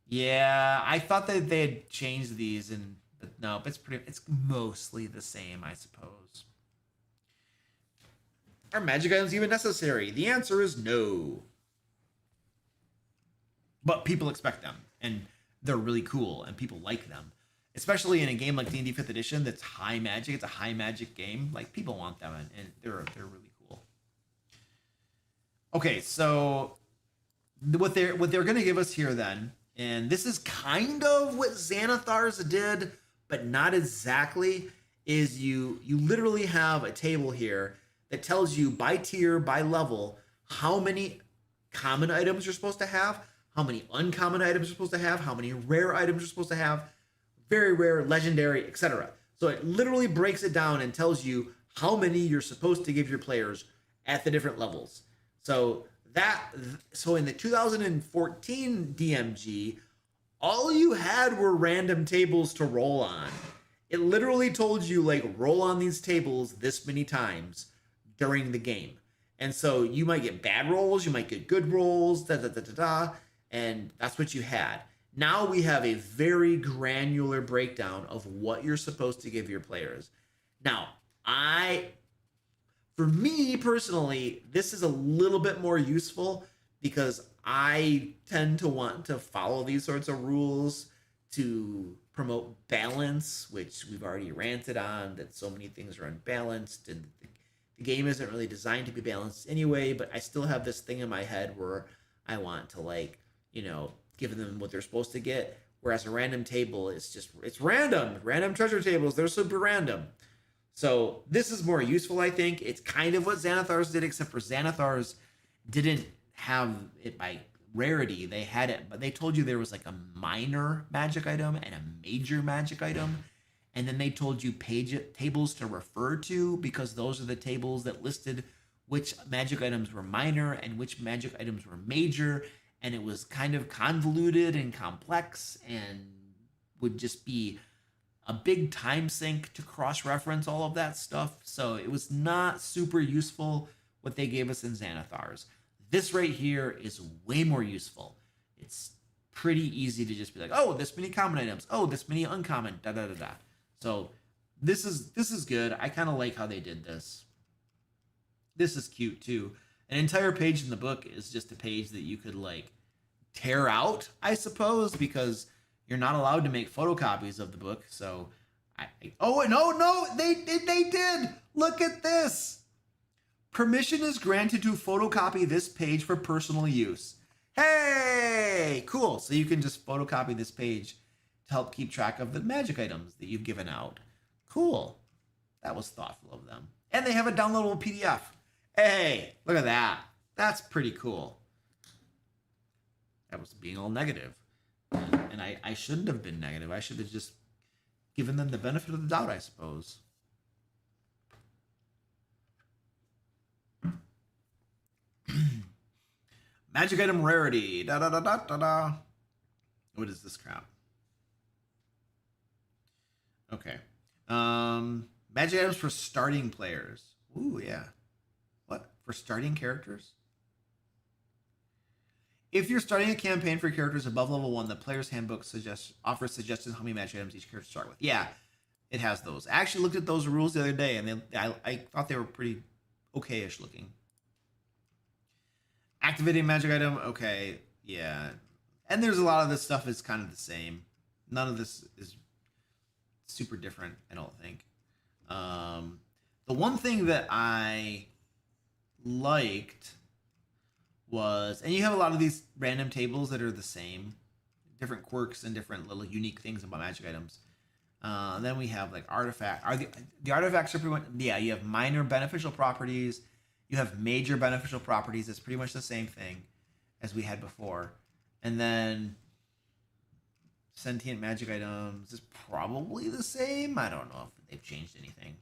yeah, I thought that they had changed these, but no, it's mostly the same, I suppose. Are magic items even necessary? The answer is no. But people expect them, and they're really cool, and people like them. Especially in a game like D&D 5th Edition that's high magic. It's a high magic game. Like, people want them, and they're really cool. Okay, so what they're going to give us here then, and this is kind of what Xanathar's did, but not exactly, is you literally have a table here that tells you by tier, by level, how many common items you're supposed to have, how many uncommon items you're supposed to have, how many rare items you're supposed to have, very rare, legendary, etc. So it literally breaks it down and tells you how many you're supposed to give your players at the different levels. So in the 2014 DMG, all you had were random tables to roll on. It literally told you, like, roll on these tables this many times during the game. And so you might get bad rolls, you might get good rolls, and that's what you had. Now we have a very granular breakdown of what you're supposed to give your players. Now, for me personally, this is a little bit more useful because I tend to want to follow these sorts of rules to promote balance, which we've already ranted on, that so many things are unbalanced, and the game isn't really designed to be balanced anyway, but I still have this thing in my head where I want to, like, give them what they're supposed to get, whereas a random table it's random. Random treasure tables, they're super random. So this is more useful, I think. It's kind of what Xanathar's did, except for Xanathar's didn't have it by rarity. They had it, but they told you there was like a minor magic item and a major magic item. And then they told you tables to refer to, because those are the tables that listed which magic items were minor and which magic items were major. And it was kind of convoluted and complex and would just be a big time sink to cross-reference all of that stuff. So it was not super useful what they gave us in Xanathar's. This right here is way more useful. It's pretty easy to just be like, oh, this many common items. Oh, this many uncommon, da-da-da-da. So this is good. I kind of like how they did this. This is cute too. An entire page in the book is just a page that you could, like, tear out, I suppose, because you're not allowed to make photocopies of the book. So they did. Look at this. Permission is granted to photocopy this page for personal use. Hey, cool. So you can just photocopy this page to help keep track of the magic items that you've given out. Cool. That was thoughtful of them. And they have a downloadable PDF. Hey, look at that. That's pretty cool. That was being all negative. And I shouldn't have been negative. I should have just given them the benefit of the doubt, I suppose. Magic item rarity. Da da da da da da. What is this crap? Okay. Magic items for starting players. Ooh, yeah. What? For starting characters? If you're starting a campaign for characters above level 1, the player's handbook offers suggestions how many magic items each character start with. Yeah, it has those. I actually looked at those rules the other day, and I thought they were pretty okay-ish looking. Activating magic item, okay, yeah. And there's a lot of this stuff is kind of the same. None of this is super different, I don't think. The one thing that I liked was, and you have a lot of these random tables that are the same, different quirks and different little unique things about magic items. Then we have like artifact. The artifacts are pretty much, yeah, you have minor beneficial properties. You have major beneficial properties. It's pretty much the same thing. as we had before. And then sentient magic items is probably the same. I don't know if they've changed anything.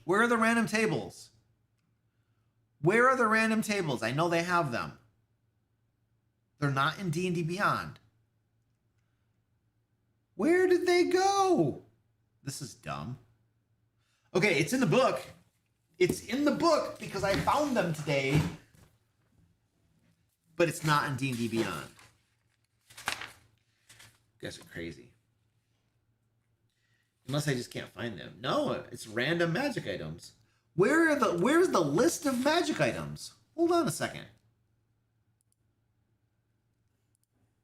Where are the random tables? Where are the random tables? I know they have them. They're not in D&D Beyond. Where did they go? This is dumb. Okay, it's in the book. It's in the book because I found them today. But it's not in D&D Beyond. You guys are crazy. Unless I just can't find them. No, it's random magic items. Where's the list of magic items? Hold on a second.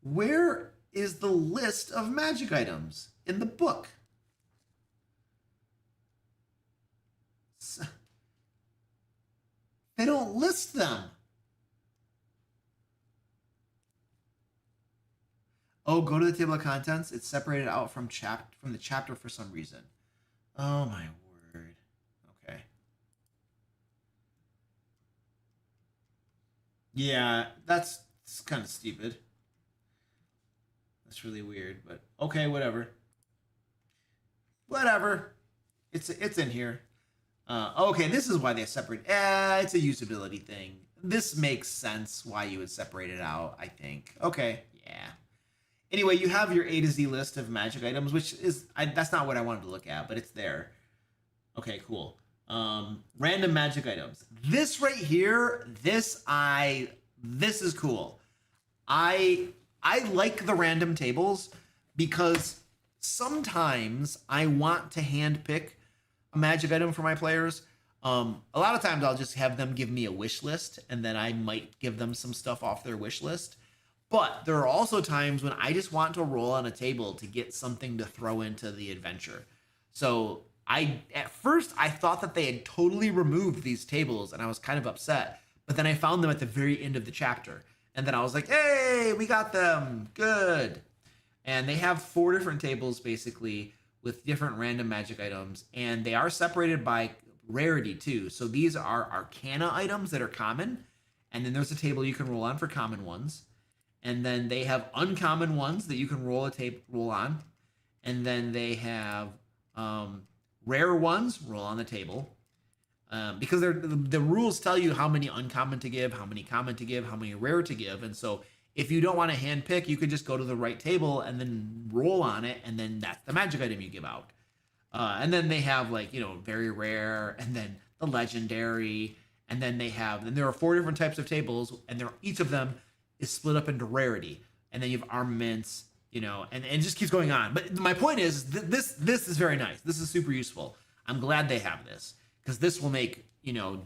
Where is the list of magic items in the book? They don't list them. Oh, go to the table of contents. It's separated out from the chapter for some reason. Oh my word. Okay. Yeah, that's kind of stupid. That's really weird, but okay, whatever. Whatever. It's in here. Okay, this is why they separate. It's a usability thing. This makes sense why you would separate it out, I think. Okay, yeah. Anyway, you have your A to Z list of magic items, which is that's not what I wanted to look at, but it's there. Okay, cool. Random magic items. This right here, this is cool. I like the random tables because sometimes I want to handpick a magic item for my players. A lot of times I'll just have them give me a wish list, and then I might give them some stuff off their wish list. But there are also times when I just want to roll on a table to get something to throw into the adventure. So at first I thought that they had totally removed these tables, and I was kind of upset. But then I found them at the very end of the chapter. And then I was like, hey, we got them. Good. And they have 4 different tables, basically, with different random magic items. And they are separated by rarity, too. So these are arcana items that are common. And then there's a table you can roll on for common ones. And then they have uncommon ones that you can roll on. And then they have rare ones, roll on the table. Because the rules tell you how many uncommon to give, how many common to give, how many rare to give. And so if you don't want to hand pick, you could just go to the right table and then roll on it. And then that's the magic item you give out. And then they have very rare, and then the legendary. And then there are 4 different types of tables, and each of them is split up into rarity. And then you have armaments, and it just keeps going on. But my point is, this is very nice. This is super useful. I'm glad they have this, because this will make,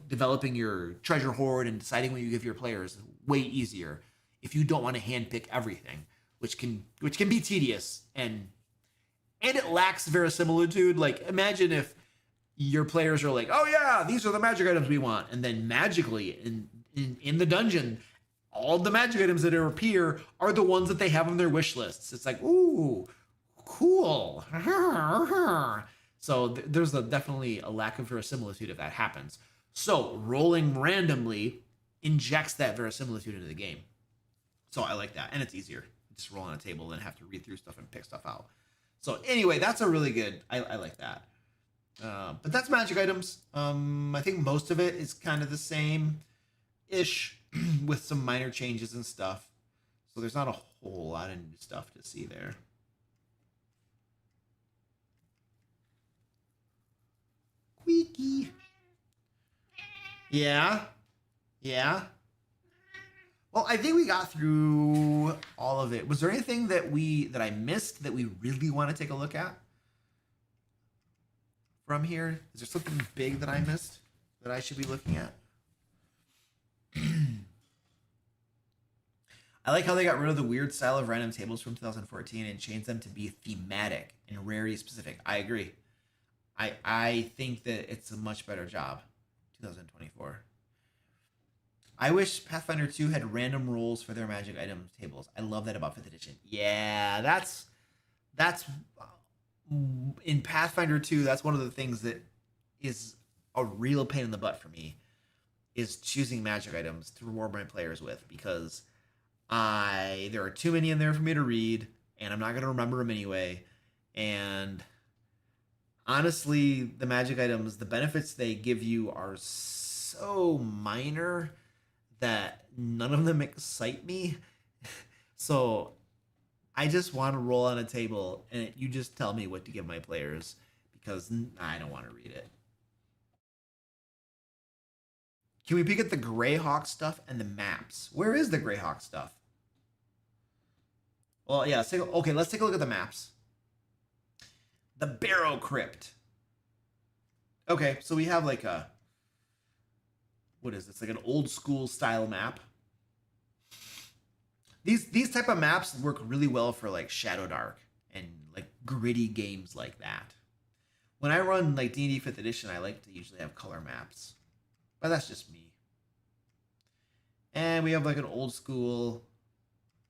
developing your treasure hoard and deciding what you give your players way easier if you don't want to handpick everything, which can be tedious, and it lacks verisimilitude. Like, imagine if your players are like, oh yeah, these are the magic items we want, and then magically in the dungeon, all the magic items that appear are the ones that they have on their wish lists. It's like, ooh, cool. So there's definitely a lack of verisimilitude if that happens. So rolling randomly injects that verisimilitude into the game. So I like that. And it's easier. Just roll on a table than have to read through stuff and pick stuff out. So anyway, that's a really good, I like that. But that's magic items. I think most of it is kind of the same-ish with some minor changes and stuff. So there's not a whole lot of new stuff to see there. Squeaky. Yeah. Well, I think we got through all of it. Was there anything that I missed that we really want to take a look at from here? Is there something big that I missed that I should be looking at? I like how they got rid of the weird style of random tables from 2014 and changed them to be thematic and rarity specific. I agree. I think that it's a much better job. 2024. I wish Pathfinder 2 had random rolls for their magic item tables. I love that about 5th edition. Yeah, that's in Pathfinder 2, that's one of the things that is a real pain in the butt for me, is choosing magic items to reward my players with, because There are too many in there for me to read, and I'm not gonna remember them anyway. And honestly, the magic items, the benefits they give you are so minor that none of them excite me. So I just want to roll on a table and you just tell me what to give my players because I don't want to read it. Can we peek at the Greyhawk stuff and the maps? Where is the Greyhawk stuff? Well, yeah, let's take a look at the maps. The Barrow Crypt. Okay, so we have like a, what is this? Like an old school style map. These type of maps work really well for like Shadow Dark and like gritty games like that. When I run like D&D 5th edition, I like to usually have color maps. But that's just me. And we have like an old school,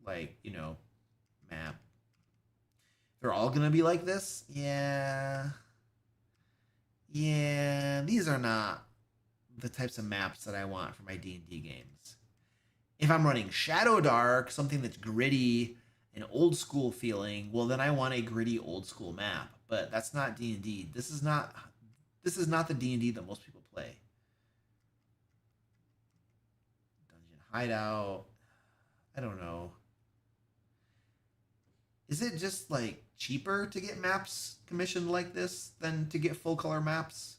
like, you know, map. They're all going to be like this? Yeah. Yeah, these are not the types of maps that I want for my D&D games. If I'm running Shadow Dark, something that's gritty and old school feeling, well then I want a gritty old school map. But that's not D&D. This is not the D&D that most people play. Dungeon Hideout. I don't know. Is it just like cheaper to get maps commissioned like this than to get full color maps?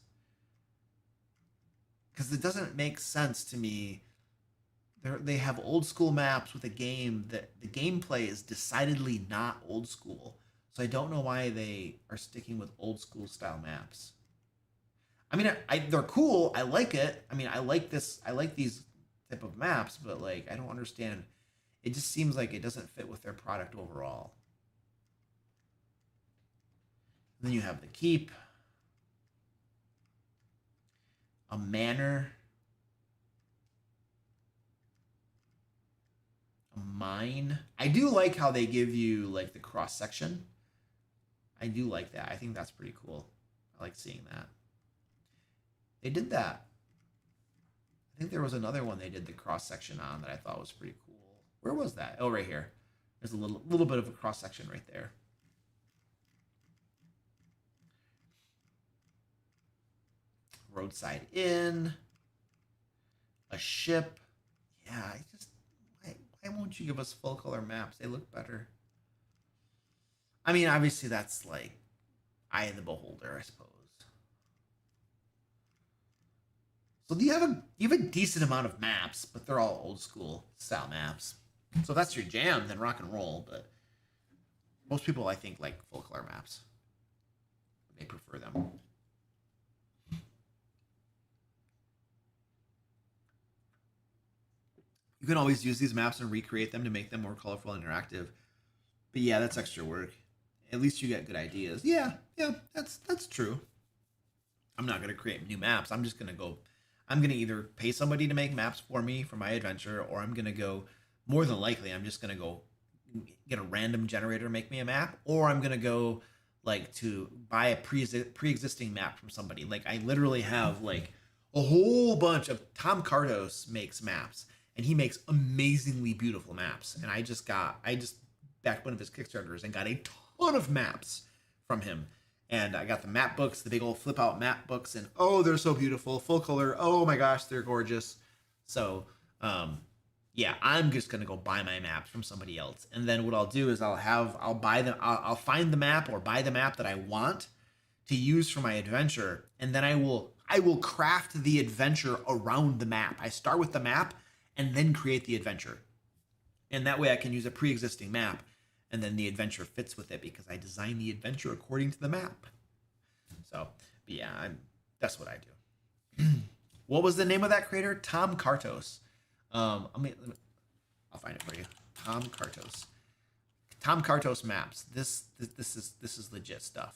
Because it doesn't make sense to me. They have old school maps with a game that the gameplay is decidedly not old school. So I don't know why they are sticking with old school style maps. I mean, they're cool. I like it. I mean, I like this. I like these type of maps, but like, I don't understand. It just seems like it doesn't fit with their product overall. And then you have the keep, a manor, a mine. I do like how they give you like the cross section. I do like that. I think that's pretty cool. I like seeing that. They did that. I think there was another one they did the cross section on that I thought was pretty cool. Where was that? Oh, right here. There's a little bit of a cross section right there. Roadside inn, a ship. Yeah, why won't you give us full color maps? They look better. I mean, obviously that's like eye of the beholder, I suppose. So you have a decent amount of maps, but they're all old school style maps. So if that's your jam, then rock and roll. But most people, I think, like full color maps. They prefer them. You can always use these maps and recreate them to make them more colorful and interactive. But yeah, that's extra work. At least you get good ideas. Yeah, that's true. I'm not gonna create new maps. I'm gonna either pay somebody to make maps for me for my adventure, or I'm gonna go, more than likely, I'm just gonna go get a random generator make me a map, or I'm gonna go like to buy a pre-existing map from somebody. Like I literally have like a whole bunch of Tom Cardos makes maps, and he makes amazingly beautiful maps. And I just backed one of his Kickstarters and got a ton of maps from him. And I got the map books, the big old flip out map books, and oh, they're so beautiful, full color. Oh my gosh, they're gorgeous. So, yeah, I'm just gonna go buy my maps from somebody else, and then what I'll do is I'll find the map or buy the map that I want to use for my adventure, and then I will craft the adventure around the map. I start with the map and then create the adventure, and that way I can use a pre-existing map. And then the adventure fits with it because I designed the adventure according to the map. So, but yeah, that's what I do. What was the name of that creator? Tom Cartos. I'll find it for you. Tom Cartos. Tom Cartos maps. This is legit stuff.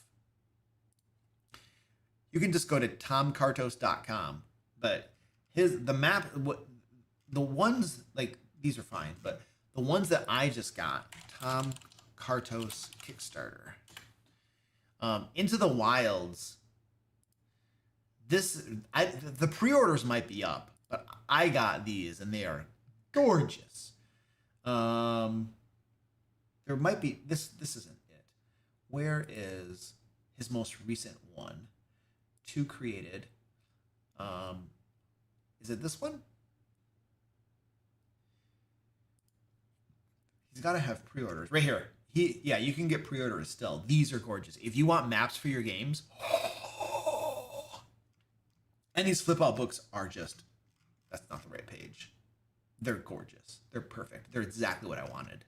You can just go to tomcartos.com, but the ones like these are fine, but the ones that I just got, Tom Cartos Kickstarter, Into the Wilds. The pre-orders might be up, but I got these and they are gorgeous. Um, there might be this. This isn't it. Where is his most recent one? Two created. Is it this one? He's got to have pre-orders right here. Yeah, you can get pre-orders still. These are gorgeous. If you want maps for your games, and these flip out books are just, that's not the right page. They're gorgeous. They're perfect. They're exactly what I wanted.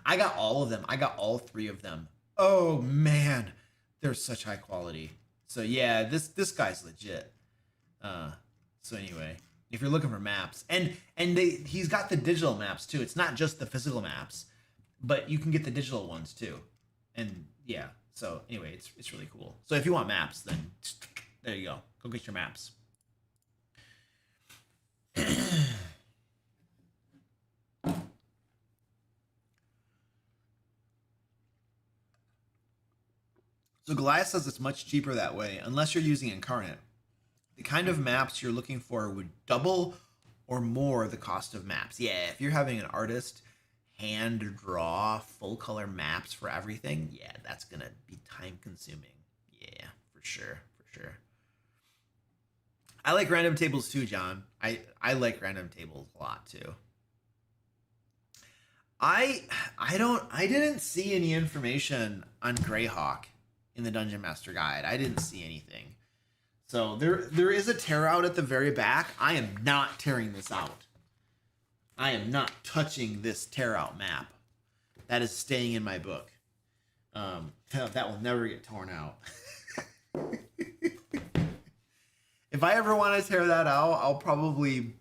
I got all of them. I got all three of them. Oh man, they're such high quality. So yeah, this guy's legit. So anyway, if you're looking for maps, and he's got the digital maps too. It's not just the physical maps, but you can get the digital ones too. And yeah, so anyway, it's really cool. So if you want maps, then there you go. Go get your maps. So Goliath says it's much cheaper that way, unless you're using Incarnate. The kind of maps you're looking for would double or more the cost of maps. Yeah, if you're having an artist hand draw full color maps for everything, yeah, that's gonna be time consuming. Yeah, for sure. I like random tables too, John. I like random tables a lot too. I didn't see any information on Greyhawk in the Dungeon Master Guide. I didn't see anything. So there is a tear out at the very back. I am not tearing this out. I am not touching this tear out map. That is staying in my book. That will never get torn out. If I ever want to tear that out, I'll probably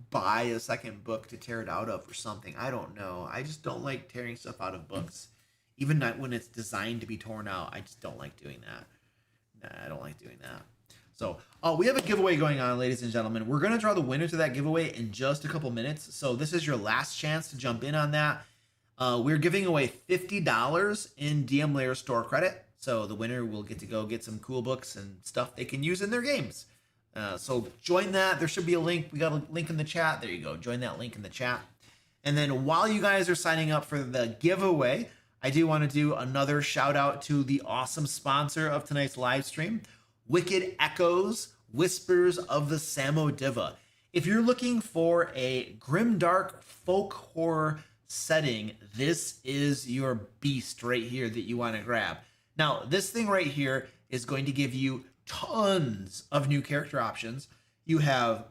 buy a second book to tear it out of or something. I don't know. I just don't like tearing stuff out of books. Even not when it's designed to be torn out. I just don't like doing that. Nah, I don't like doing that. So, we have a giveaway going on, ladies and gentlemen. We're going to draw the winner to that giveaway in just a couple minutes. So this is your last chance to jump in on that. We're giving away $50 in DM Lair store credit. So the winner will get to go get some cool books and stuff they can use in their games. So join that. There should be a link. We got a link in the chat. There you go. Join that link in the chat. And then while you guys are signing up for the giveaway, I do want to do another shout out to the awesome sponsor of tonight's live stream, Wicked Echoes, Whispers of the Samodiva. If you're looking for a grimdark folk horror setting, this is your beast right here that you want to grab. Now, this thing right here is going to give you tons of new character options. You have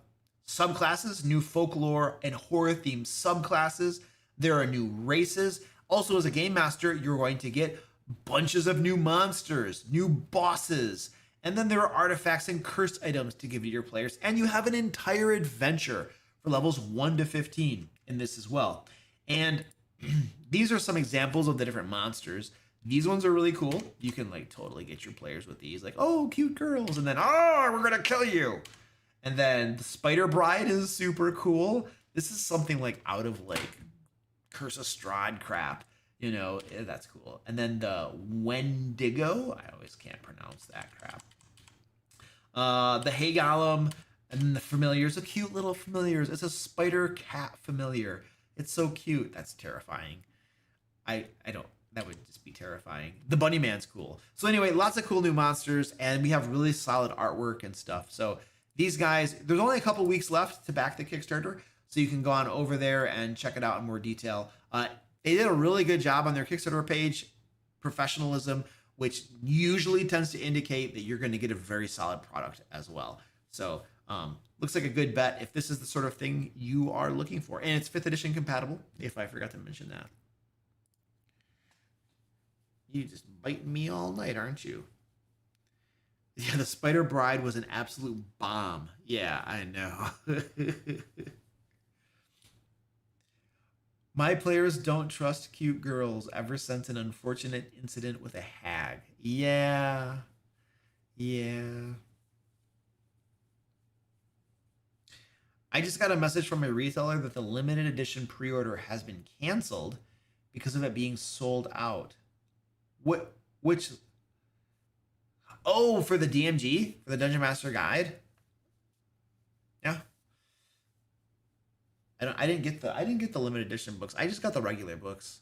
subclasses, new folklore and horror themed subclasses. There are new races. Also, as a game master, you're going to get bunches of new monsters, new bosses, and then there are artifacts and cursed items to give to your players. And you have an entire adventure for levels 1 to 15 in this as well. And these are some examples of the different monsters. These ones are really cool. You can like totally get your players with these, like, oh, cute girls, and then, oh, we're gonna kill you. And then the Spider Bride is super cool. This is something like out of like Curse of Strahd crap, you know, that's cool. And then the Wendigo, I always can't pronounce that crap. The Hay Golem, and then the Familiars, a cute little Familiars. It's a spider cat familiar. It's so cute. That's terrifying. I don't. That would just be terrifying. The Bunny Man's cool. So anyway, lots of cool new monsters, and we have really solid artwork and stuff. So these guys, there's only a couple weeks left to back the Kickstarter, so you can go on over there and check it out in more detail. They did a really good job on their Kickstarter page, professionalism, which usually tends to indicate that you're going to get a very solid product as well. So looks like a good bet if this is the sort of thing you are looking for. And it's 5th edition compatible, if I forgot to mention that. You just biting me all night, aren't you? Yeah, the Spider Bride was an absolute bomb. Yeah, I know. My players don't trust cute girls ever since an unfortunate incident with a hag. Yeah. I just got a message from a retailer that the limited edition pre-order has been canceled because of it being sold out. Which? Oh, for the DMG, for the Dungeon Master Guide. Yeah. I didn't get the limited edition books. I just got the regular books.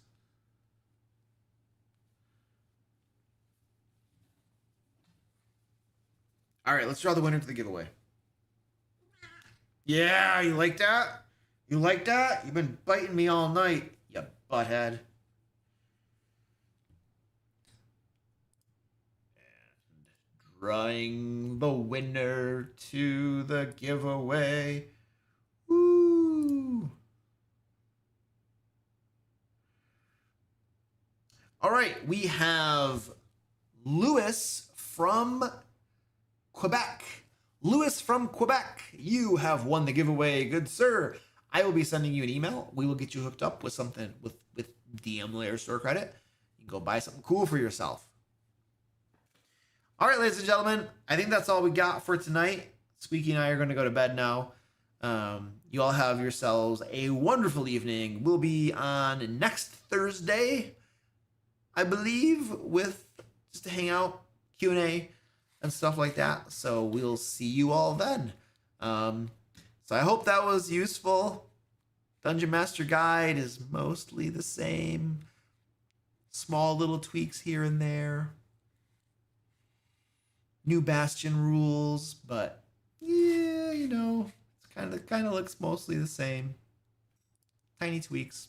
All right, let's draw the winner to the giveaway. Yeah, you like that? You like that? You've been biting me all night, you butthead. And drawing the winner to the giveaway. Woo! All right, we have Louis from Quebec. Louis from Quebec, you have won the giveaway, good sir. I will be sending you an email. We will get you hooked up with something with DM Lair store credit. You can go buy something cool for yourself. All right, ladies and gentlemen, I think that's all we got for tonight. Squeaky and I are going to go to bed now. You all have yourselves a wonderful evening. We'll be on next Thursday, I believe, with just to hang out, Q&A, and stuff like that. So we'll see you all then. So I hope that was useful. Dungeon Master Guide is mostly the same. Small little tweaks here and there. New Bastion rules, but yeah, you know, it's kind of looks mostly the same. Tiny tweaks.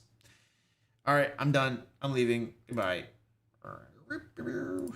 All right, I'm done. I'm leaving. Goodbye. All right.